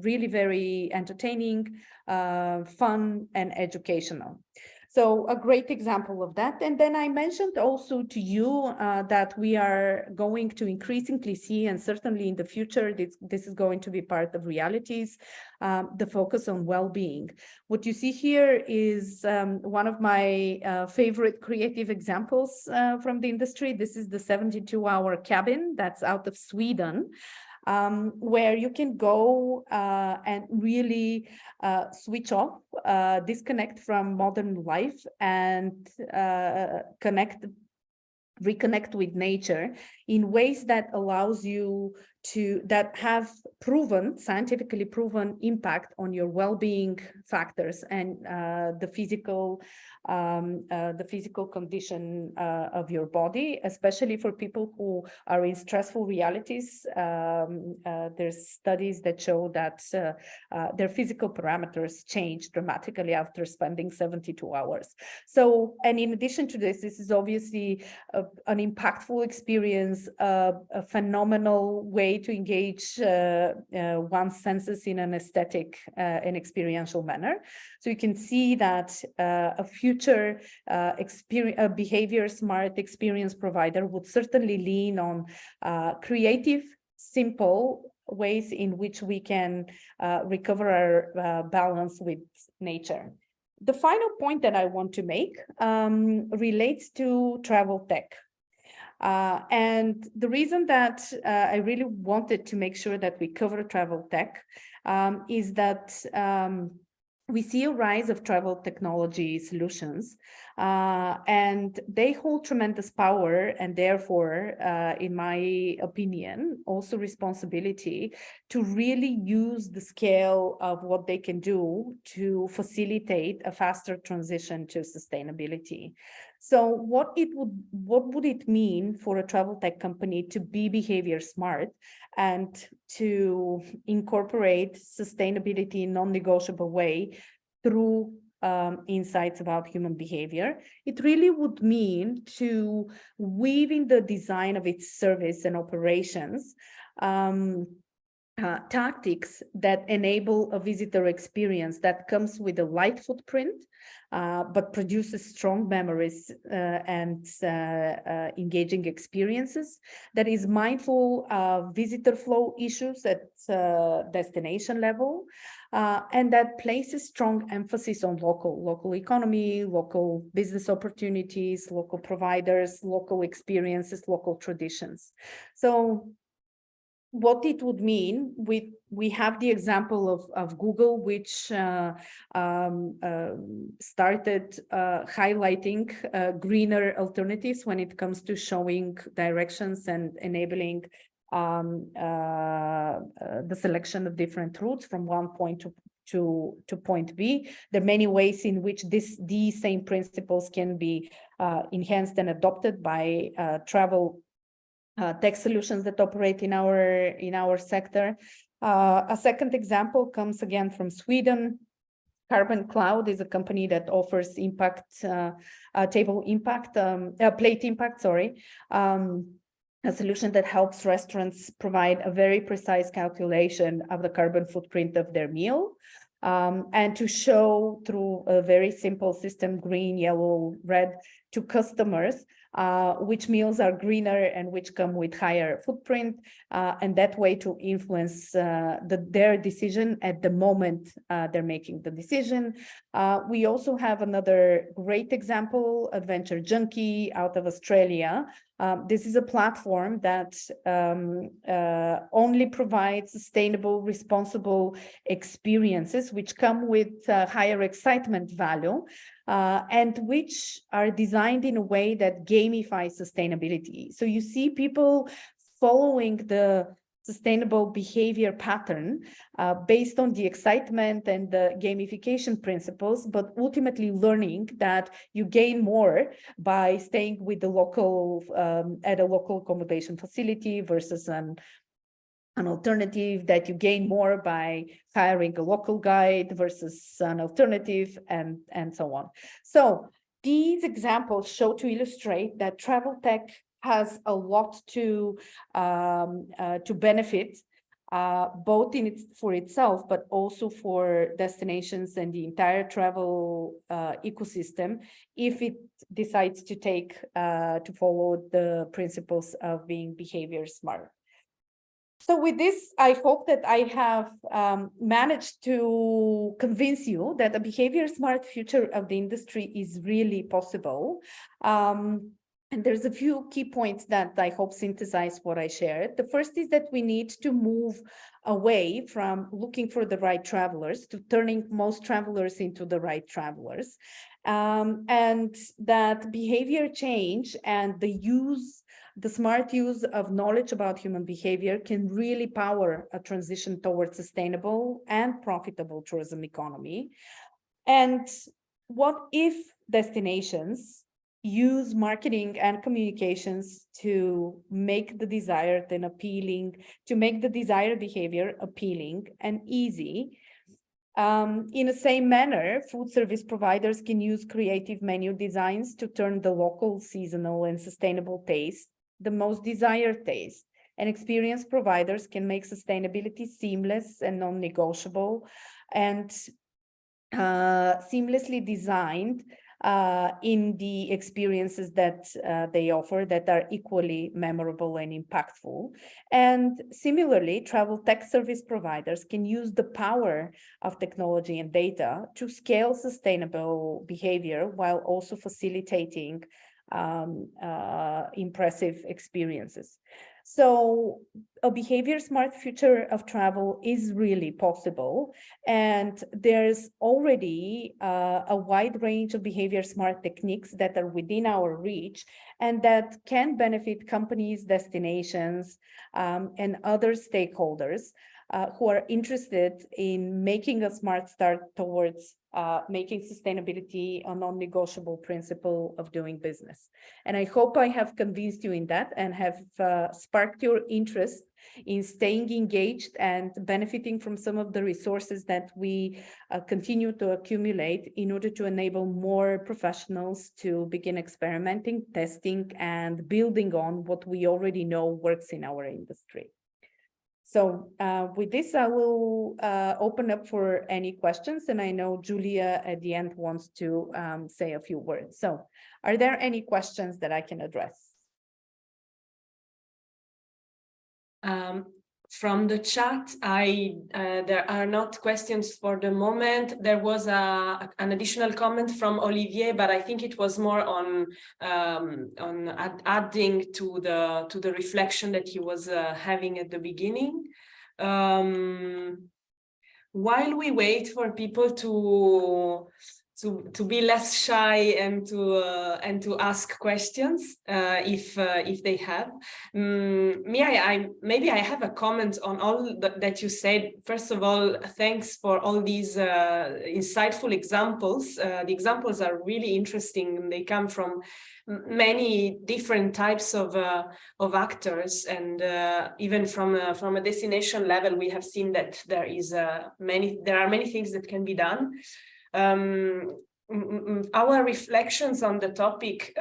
really very entertaining, fun, and educational. So a great example of that. And then I mentioned also to you that we are going to increasingly see, and certainly in the future, this is going to be part of realities, the focus on well-being. What you see here is one of my favorite creative examples from the industry. This is the 72-hour cabin that's out of Sweden. Where you can go and really switch off, disconnect from modern life, and reconnect with nature in ways that allows you that have scientifically proven impact on your well-being factors and the physical condition of your body, especially for people who are in stressful realities. There's studies that show that their physical parameters change dramatically after spending 72 hours. So, and in addition to this is obviously an impactful experience, a phenomenal way to engage one's senses in an aesthetic and experiential manner. So you can see that a future behavior-smart experience provider would certainly lean on creative, simple ways in which we can recover our balance with nature. The final point that I want to make relates to travel tech. And the reason that I really wanted to make sure that we cover travel tech is that we see a rise of travel technology solutions, and they hold tremendous power and therefore, in my opinion, also responsibility to really use the scale of what they can do to facilitate a faster transition to sustainability. So what would it mean for a travel tech company to be behavior smart and to incorporate sustainability in a non-negotiable way through insights about human behavior? It really would mean to weave in the design of its service and operations tactics that enable a visitor experience that comes with a light footprint, but produces strong memories and engaging experiences, that is mindful of visitor flow issues at destination level, and that places strong emphasis on local economy, local business opportunities, local providers, local experiences, local traditions. So what it would mean, we have the example of Google, which started highlighting greener alternatives when it comes to showing directions and enabling the selection of different routes from one point to point B. There are many ways in which these same principles can be enhanced and adopted by travel tech solutions that operate in our sector. A second example comes again from Sweden. Carbon Cloud is a company that offers plate impact, a solution that helps restaurants provide a very precise calculation of the carbon footprint of their meal, and to show through a very simple system, green, yellow, red, to customers which meals are greener and which come with higher footprint, and that way to influence their decision at the moment they're making the decision. We also have another great example, Adventure Junkie out of Australia. This is a platform that only provides sustainable, responsible experiences which come with higher excitement value and which are designed in a way that gamifies sustainability. So you see people following the sustainable behavior pattern based on the excitement and the gamification principles, but ultimately learning that you gain more by staying with the local at a local accommodation facility versus an alternative, that you gain more by hiring a local guide versus an alternative, and so on. So these examples show to illustrate that travel tech has a lot to benefit, both for itself, but also for destinations and the entire travel ecosystem, if it decides to follow the principles of being behavior smart. So with this, I hope that I have managed to convince you that a behavior smart future of the industry is really possible. And there's a few key points that I hope synthesize what I shared. The first is that we need to move away from looking for the right travelers to turning most travelers into the right travelers. And that behavior change and the smart use of knowledge about human behavior can really power a transition towards sustainable and profitable tourism economy. And what if destinations use marketing and communications to make the desired behavior appealing and easy? In the same manner, food service providers can use creative menu designs to turn the local, seasonal, and sustainable taste the most desired taste. And experience providers can make sustainability seamless and non-negotiable and seamlessly designed in the experiences that they offer that are equally memorable and impactful. And similarly, travel tech service providers can use the power of technology and data to scale sustainable behavior while also facilitating impressive experiences. So a behavior smart future of travel is really possible, and there's already a wide range of behavior smart techniques that are within our reach and that can benefit companies, destinations, and other stakeholders who are interested in making a smart start towards making sustainability a non-negotiable principle of doing business. And I hope I have convinced you in that and have sparked your interest in staying engaged and benefiting from some of the resources that we continue to accumulate in order to enable more professionals to begin experimenting, testing, and building on what we already know works in our industry. So with this, I will open up for any questions, and I know Julia at the end wants to say a few words. So are there any questions that I can address? From the chat, there are not questions for the moment. There was an additional comment from Olivier, but I think it was more on adding to the reflection that he was having at the beginning. While we wait for people to be less shy and to ask questions if they have. Maybe I have a comment on all that you said. First of all, thanks for all these insightful examples. The examples are really interesting. They come from many different types of actors, and even from a destination level, we have seen that there are many things that can be done. our reflections on the topic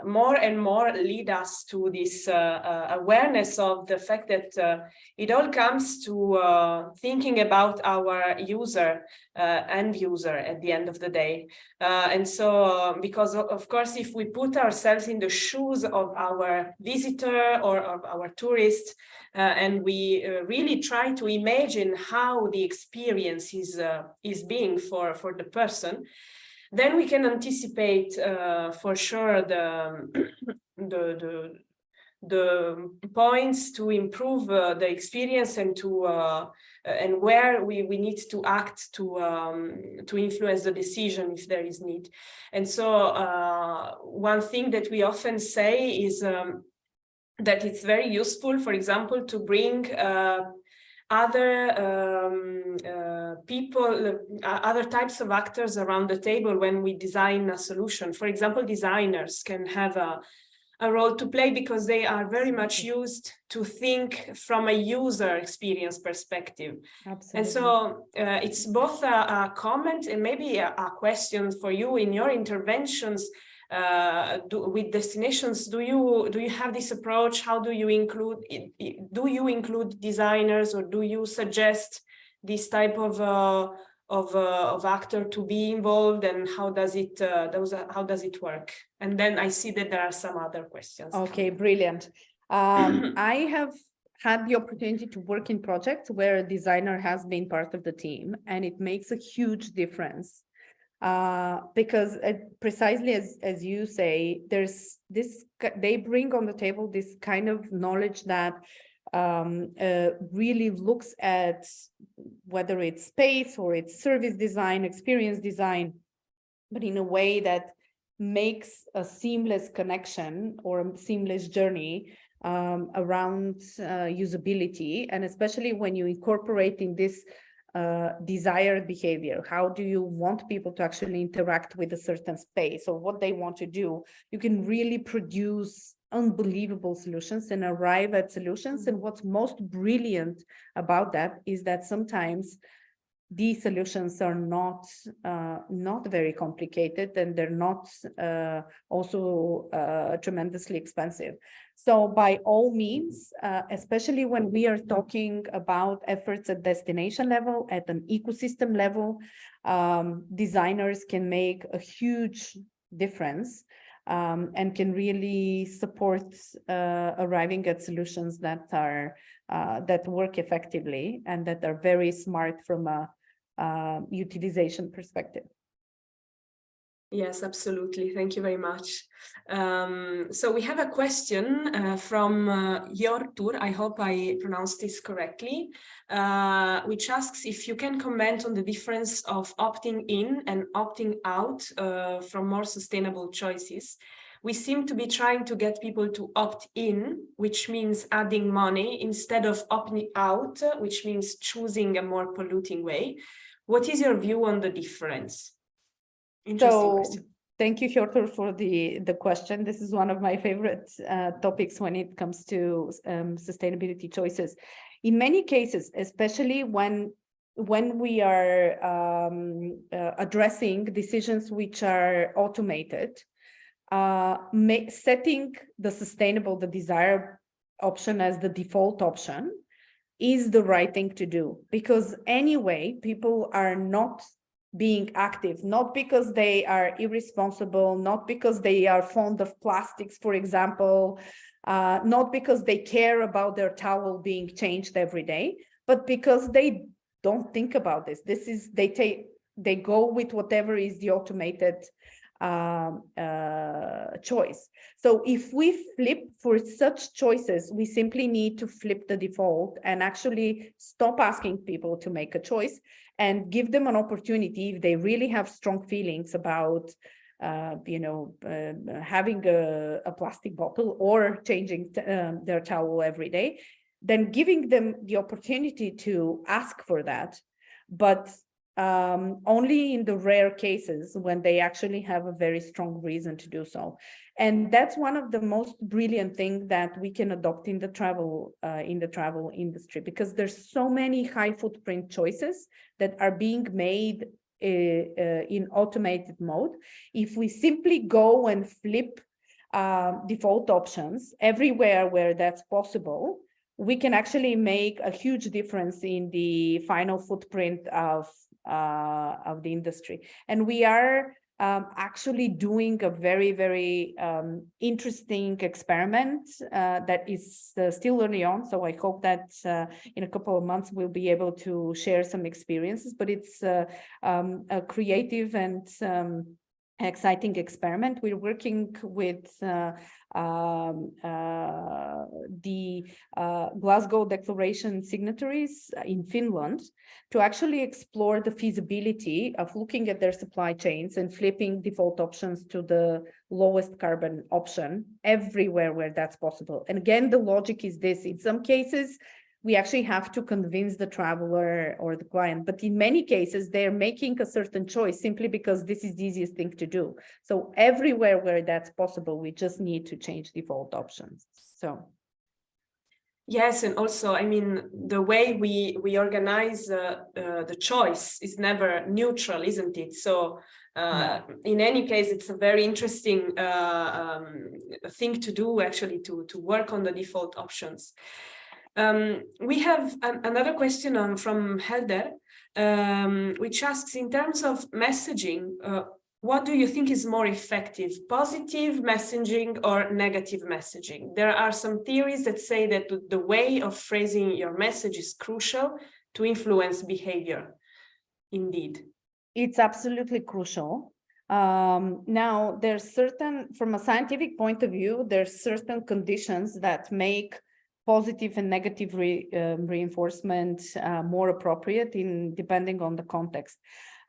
more and more lead us to this awareness of the fact that it all comes to thinking about our user, end user at the end of the day. And so, because of course, if we put ourselves in the shoes of our visitor or of our tourist, and we really try to imagine how the experience is being for the person, then we can anticipate for sure the points to improve the experience and to and where we need to act to influence the decision if there is need. And so one thing that we often say is that it's very useful, for example, to bring other people, other types of actors around the table when we design a solution. For example, designers can have a role to play because they are very much used to think from a user experience perspective. Absolutely. And so it's both a comment and maybe a question for you in your interventions. With destinations, do you have this approach? How do you include it? Do you include designers, or do you suggest this type of actor to be involved, and how does it work? And then I see that there are some other questions. Okay, brilliant. I have had the opportunity to work in projects where a designer has been part of the team, and it makes a huge difference. Because precisely as you say, there's this, they bring on the table this kind of knowledge that really looks at whether it's space or it's service design, experience design, but in a way that makes a seamless connection or a seamless journey around usability, and especially when you incorporate in this desired behavior. How do you want people to actually interact with a certain space, or what they want to do? You can really produce unbelievable solutions and arrive at solutions. And what's most brilliant about that is that sometimes these solutions are not very complicated, and they're not also tremendously expensive. So by all means, especially when we are talking about efforts at destination level, at an ecosystem level, designers can make a huge difference and can really support arriving at solutions that are that work effectively and that are very smart from a utilization perspective. Yes, absolutely. Thank you very much. So we have a question from Yortur, I hope I pronounced this correctly, which asks if you can comment on the difference of opting in and opting out from more sustainable choices. We seem to be trying to get people to opt in, which means adding money, instead of opting out, which means choosing a more polluting way. What is your view on the difference? Interesting question. Thank you, Hjortur, for the question. This is one of my favorite topics when it comes to sustainability choices. In many cases, especially when we are addressing decisions which are automated, setting the desired option as the default option is the right thing to do, because anyway, people are not being active, not because they are irresponsible, not because they are fond of plastics, for example, not because they care about their towel being changed every day, but because they don't think about this. They go with whatever is the automated choice. So if we flip for such choices, we simply need to flip the default and actually stop asking people to make a choice and give them an opportunity, if they really have strong feelings about having a plastic bottle or changing their towel every day, then giving them the opportunity to ask for that, but only in the rare cases when they actually have a very strong reason to do so. And that's one of the most brilliant things that we can adopt in the travel industry, because there's so many high footprint choices that are being made in automated mode. If we simply go and flip default options everywhere where that's possible, we can actually make a huge difference in the final footprint of the industry. And we are actually doing a very, very interesting experiment that is still early on. So I hope that in a couple of months we'll be able to share some experiences, but it's a creative and exciting experiment. We're working with the Glasgow Declaration signatories in Finland to actually explore the feasibility of looking at their supply chains and flipping default options to the lowest carbon option everywhere where that's possible. And again, the logic is this: in some cases, we actually have to convince the traveler or the client, but in many cases, they're making a certain choice simply because this is the easiest thing to do. So everywhere where that's possible, we just need to change default options. So. Yes, and also, I mean, the way we organize the choice is never neutral, isn't it? So in any case, it's a very interesting thing to do, actually, to work on the default options. We have another question from Helder, which asks, in terms of messaging, what do you think is more effective, positive messaging or negative messaging? There are some theories that say that the way of phrasing your message is crucial to influence behavior. Indeed. It's absolutely crucial. Now, there's certain, from a scientific point of view, there's certain conditions that make positive and negative reinforcement more appropriate depending on the context.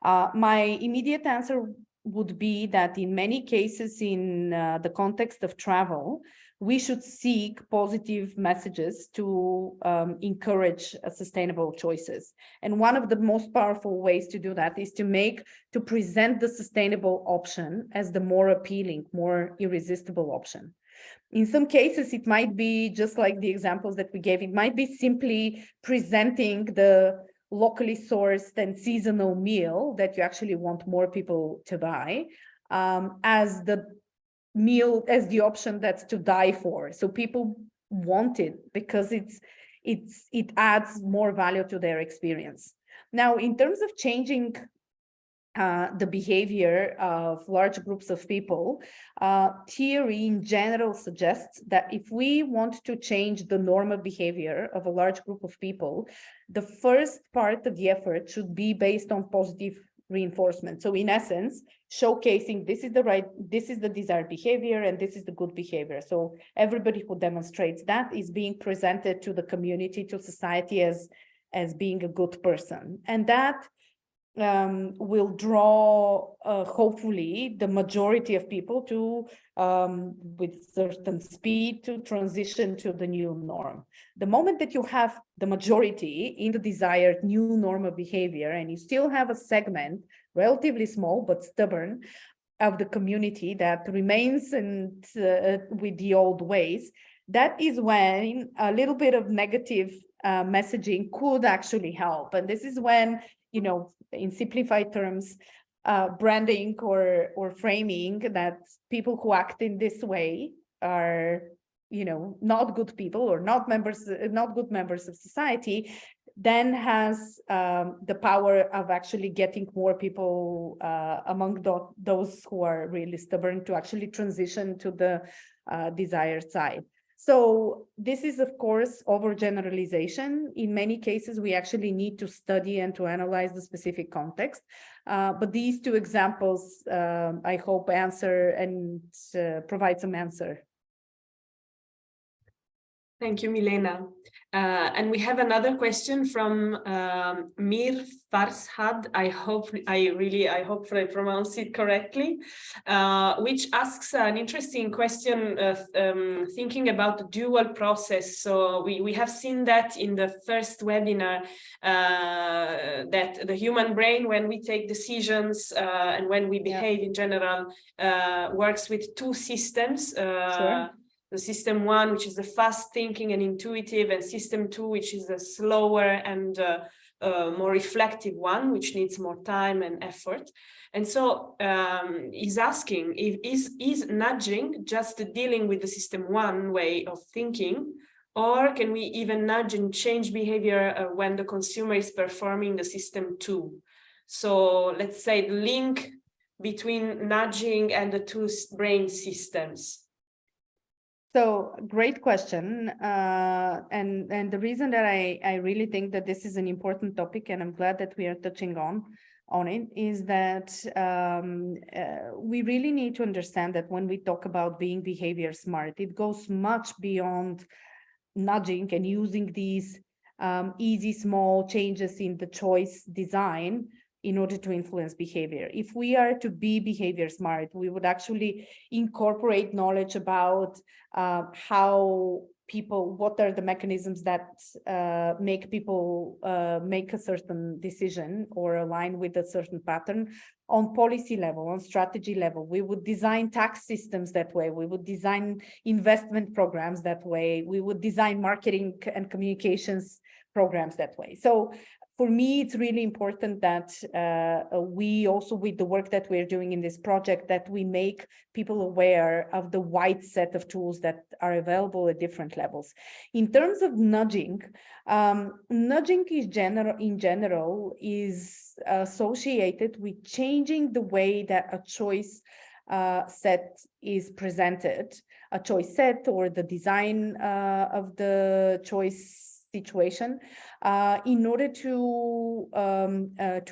My immediate answer would be that in many cases in the context of travel, we should seek positive messages to encourage sustainable choices. And one of the most powerful ways to do that is to present the sustainable option as the more appealing, more irresistible option. In some cases, it might be just like the examples that we gave. It might be simply presenting the locally sourced and seasonal meal that you actually want more people to buy as the meal, as the option that's to die for. So people want it because it adds more value to their experience. Now, in terms of changing the behavior of large groups of people, theory in general suggests that if we want to change the normal behavior of a large group of people, the first part of the effort should be based on positive reinforcement. So in essence, showcasing this is the desired behavior and this is the good behavior. So everybody who demonstrates that is being presented to the community, to society as being a good person. And that will draw, hopefully, the majority of people to, with certain speed, to transition to the new norm. The moment that you have the majority in the desired new normal behavior, and you still have a segment, relatively small but stubborn, of the community that remains with the old ways, that is when a little bit of negative messaging could actually help. And this is when, you know, in simplified terms, branding or framing that people who act in this way are, you know, not good people or not good members of society, then has the power of actually getting more people among those who are really stubborn to actually transition to the desired side. So this is, of course, overgeneralization. In many cases, we actually need to study and to analyze the specific context. But these two examples, I hope, answer and provide some answer. Thank you, Milena. And we have another question from Mir Farshad. I hope I pronounce it correctly, which asks an interesting question, thinking about the dual process. So we have seen that in the first webinar, that the human brain, when we take decisions and when we behave in general, works with two systems. Sure. The system one, which is the fast thinking and intuitive, and system two, which is the slower and more reflective one, which needs more time and effort. And so he's asking, is nudging just dealing with the system one way of thinking, or can we even nudge and change behavior when the consumer is performing the system two? So let's say the link between nudging and the two brain systems. So great question. And the reason that I really think that this is an important topic, and I'm glad that we are touching on it, is that we really need to understand that when we talk about being behavior smart, it goes much beyond nudging and using these easy small changes in the choice design in order to influence behavior. If we are to be behavior smart, we would actually incorporate knowledge about how people, what are the mechanisms that make people make a certain decision or align with a certain pattern on policy level, on strategy level. We would design tax systems that way. We would design investment programs that way. We would design marketing and communications programs that way. So for me, it's really important that we also, with the work that we're doing in this project, that we make people aware of the wide set of tools that are available at different levels. In terms of nudging, nudging in general is associated with changing the way that a choice set is presented, a choice set or the design of the choice situation in order to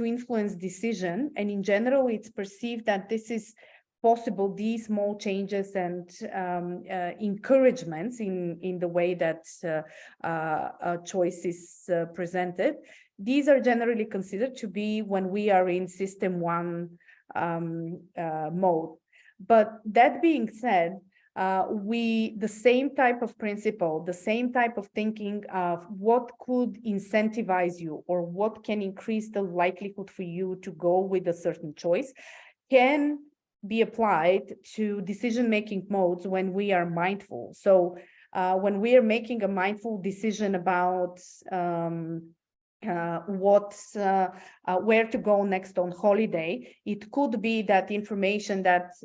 influence decision. And in general, it's perceived that this is possible, these small changes and encouragements in the way that a choice is presented. These are generally considered to be when we are in system one mode. But that being said, the same type of principle, the same type of thinking of what could incentivize you or what can increase the likelihood for you to go with a certain choice can be applied to decision-making modes when we are mindful. So when we are making a mindful decision about where to go next on holiday, it could be that information that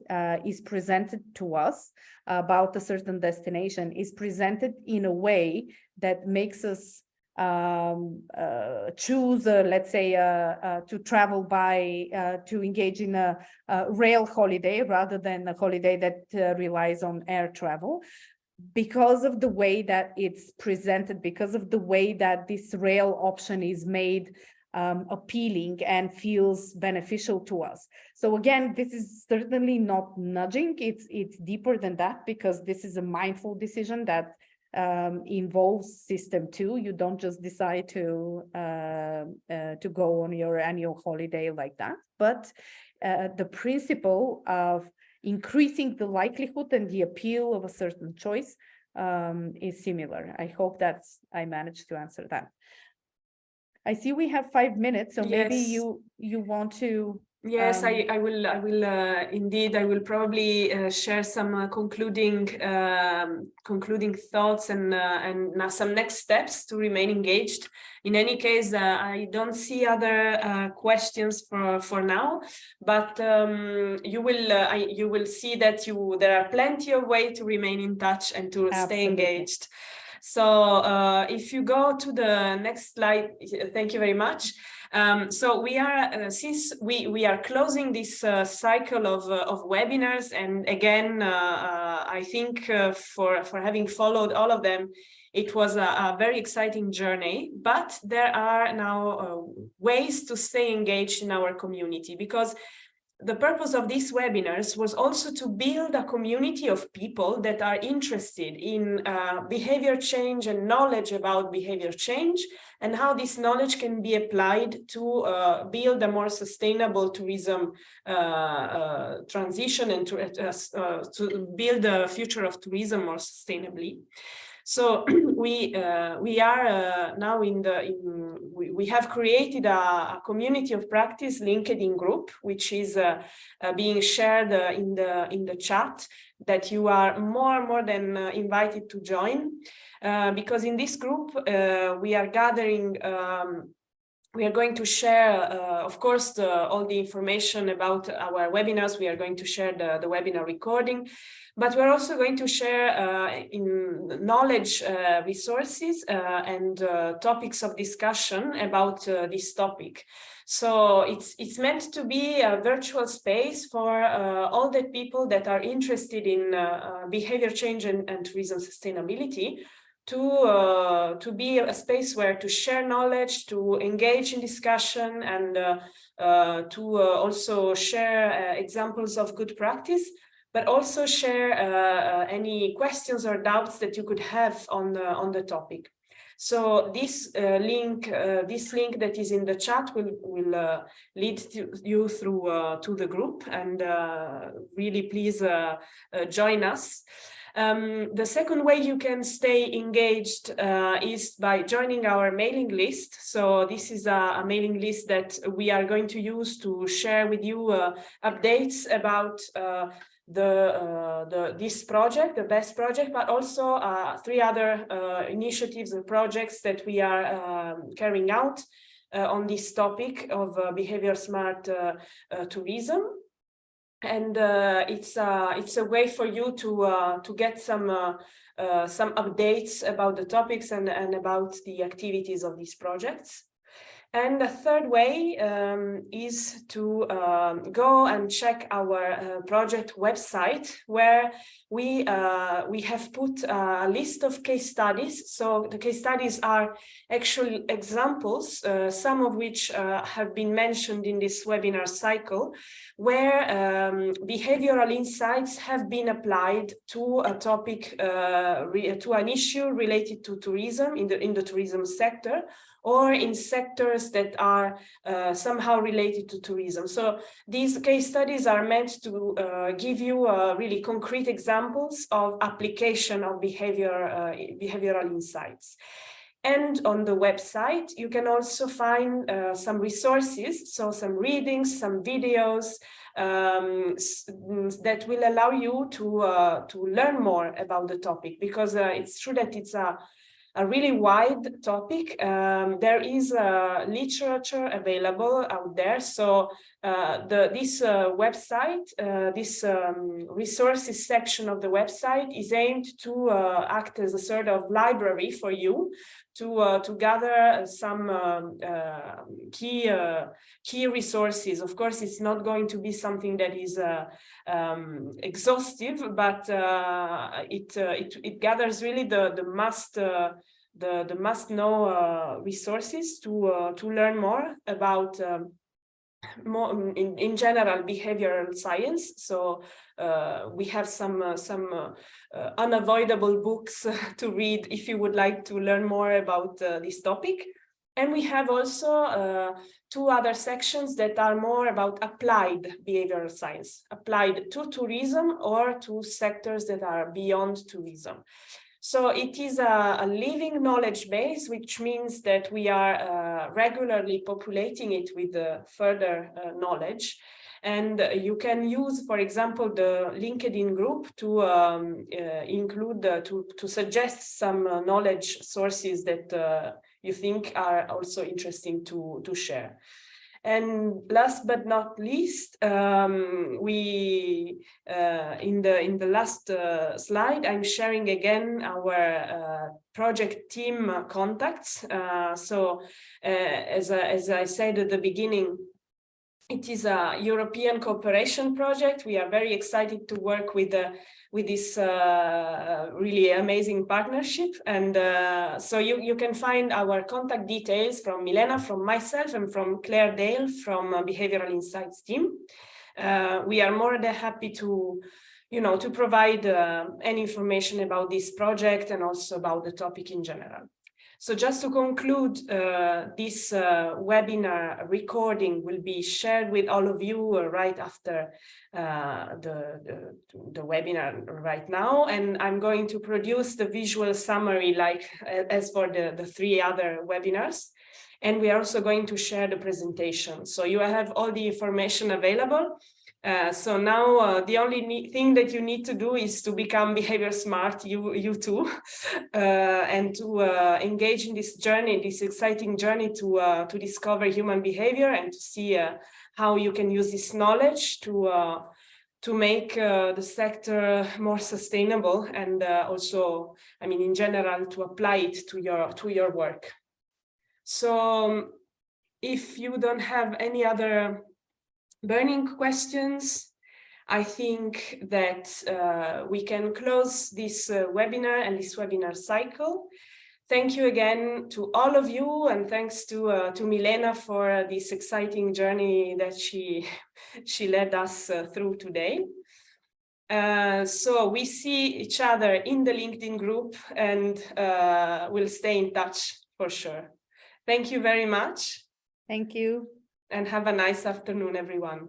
is presented to us about a certain destination is presented in a way that makes us choose, let's say, to travel by, to engage in a rail holiday rather than a holiday that relies on air travel, because of the way that it's presented, because of the way that this rail option is made appealing and feels beneficial to us. So again, this is certainly not nudging. It's deeper than that, because this is a mindful decision that involves system two. You don't just decide to go on your annual holiday like that, but the principle of increasing the likelihood and the appeal of a certain choice is similar. I hope that I managed to answer that. I see we have 5 minutes, so maybe you want to. Yes, I will indeed. I will probably share some concluding thoughts and some next steps to remain engaged. In any case, I don't see other questions for now, but you will see that there are plenty of ways to remain in touch and to stay engaged. So if you go to the next slide, thank you very much. So we are, since we are closing this cycle of webinars, and again, I think for having followed all of them, it was a very exciting journey, but there are now ways to stay engaged in our community, because the purpose of these webinars was also to build a community of people that are interested in behavior change and knowledge about behavior change, and how this knowledge can be applied to build a more sustainable tourism transition and to build a future of tourism more sustainably. So we are now we have created a community of practice LinkedIn group, which is being shared in the chat, that you are more than invited to join, because in this group we are gathering We are going to share, of course, all the information about our webinars. We are going to share the webinar recording, but we're also going to share in knowledge resources and topics of discussion about this topic. So it's meant to be a virtual space for all the people that are interested in behavior change and tourism sustainability, to be a space where to share knowledge, to engage in discussion, and to also share examples of good practice, but also share any questions or doubts that you could have on the topic. So this link that is in the chat will lead you through to the group, and really please join us. The second way you can stay engaged is by joining our mailing list. So this is a mailing list that we are going to use to share with you updates about this project, the BeST project, but also 3 other initiatives and projects that we are carrying out on this topic of behavior-smart tourism. And it's a way for you to get some updates about the topics and about the activities of these projects. And the third way is to go and check our project website, where we have put a list of case studies. So the case studies are actual examples, some of which have been mentioned in this webinar cycle, where behavioral insights have been applied to a topic, to an issue related to tourism in the tourism sector, or in sectors that are somehow related to tourism. So these case studies are meant to give you really concrete examples of application of behavioral insights. And on the website, you can also find some resources, so some readings, some videos that will allow you to learn more about the topic, because it's true that it's a really wide topic. There is literature available out there. So this website, this resources section of the website is aimed to act as a sort of library for you to gather some key resources. Of course, it's not going to be something that is exhaustive, but it gathers really the must know resources to learn more about more in general behavioral science. So we have some unavoidable books to read if you would like to learn more about this topic. And we have also 2 other sections that are more about applied behavioral science, applied to tourism or to sectors that are beyond tourism. So it is a living knowledge base, which means that we are regularly populating it with further knowledge. And you can use, for example, the LinkedIn group to include, to suggest some knowledge sources that you think are also interesting to share. And last but not least, we in the last slide, I'm sharing again our project team contacts. So as I said at the beginning, it is a European cooperation project. We are very excited to work with this really amazing partnership. And so you can find our contact details from Milena, from myself, and from Claire Dale from Behavioral Insights team. We are more than happy to provide any information about this project and also about the topic in general. So just to conclude, this webinar recording will be shared with all of you right after the webinar right now. And I'm going to produce the visual summary as for the 3 other webinars. And we are also going to share the presentation. So you have all the information available. So now the only thing that you need to do is to become behavior smart, you too, and to engage in this journey, this exciting journey to discover human behavior and to see how you can use this knowledge to make the sector more sustainable, and also, I mean, in general, to apply it to your work. So if you don't have any other burning questions, I think that we can close this webinar and this webinar cycle. Thank you again to all of you, and thanks to Milena for this exciting journey that she led us through today. So we see each other in the LinkedIn group, and we'll stay in touch for sure. Thank you very much. Thank you. And have a nice afternoon, everyone.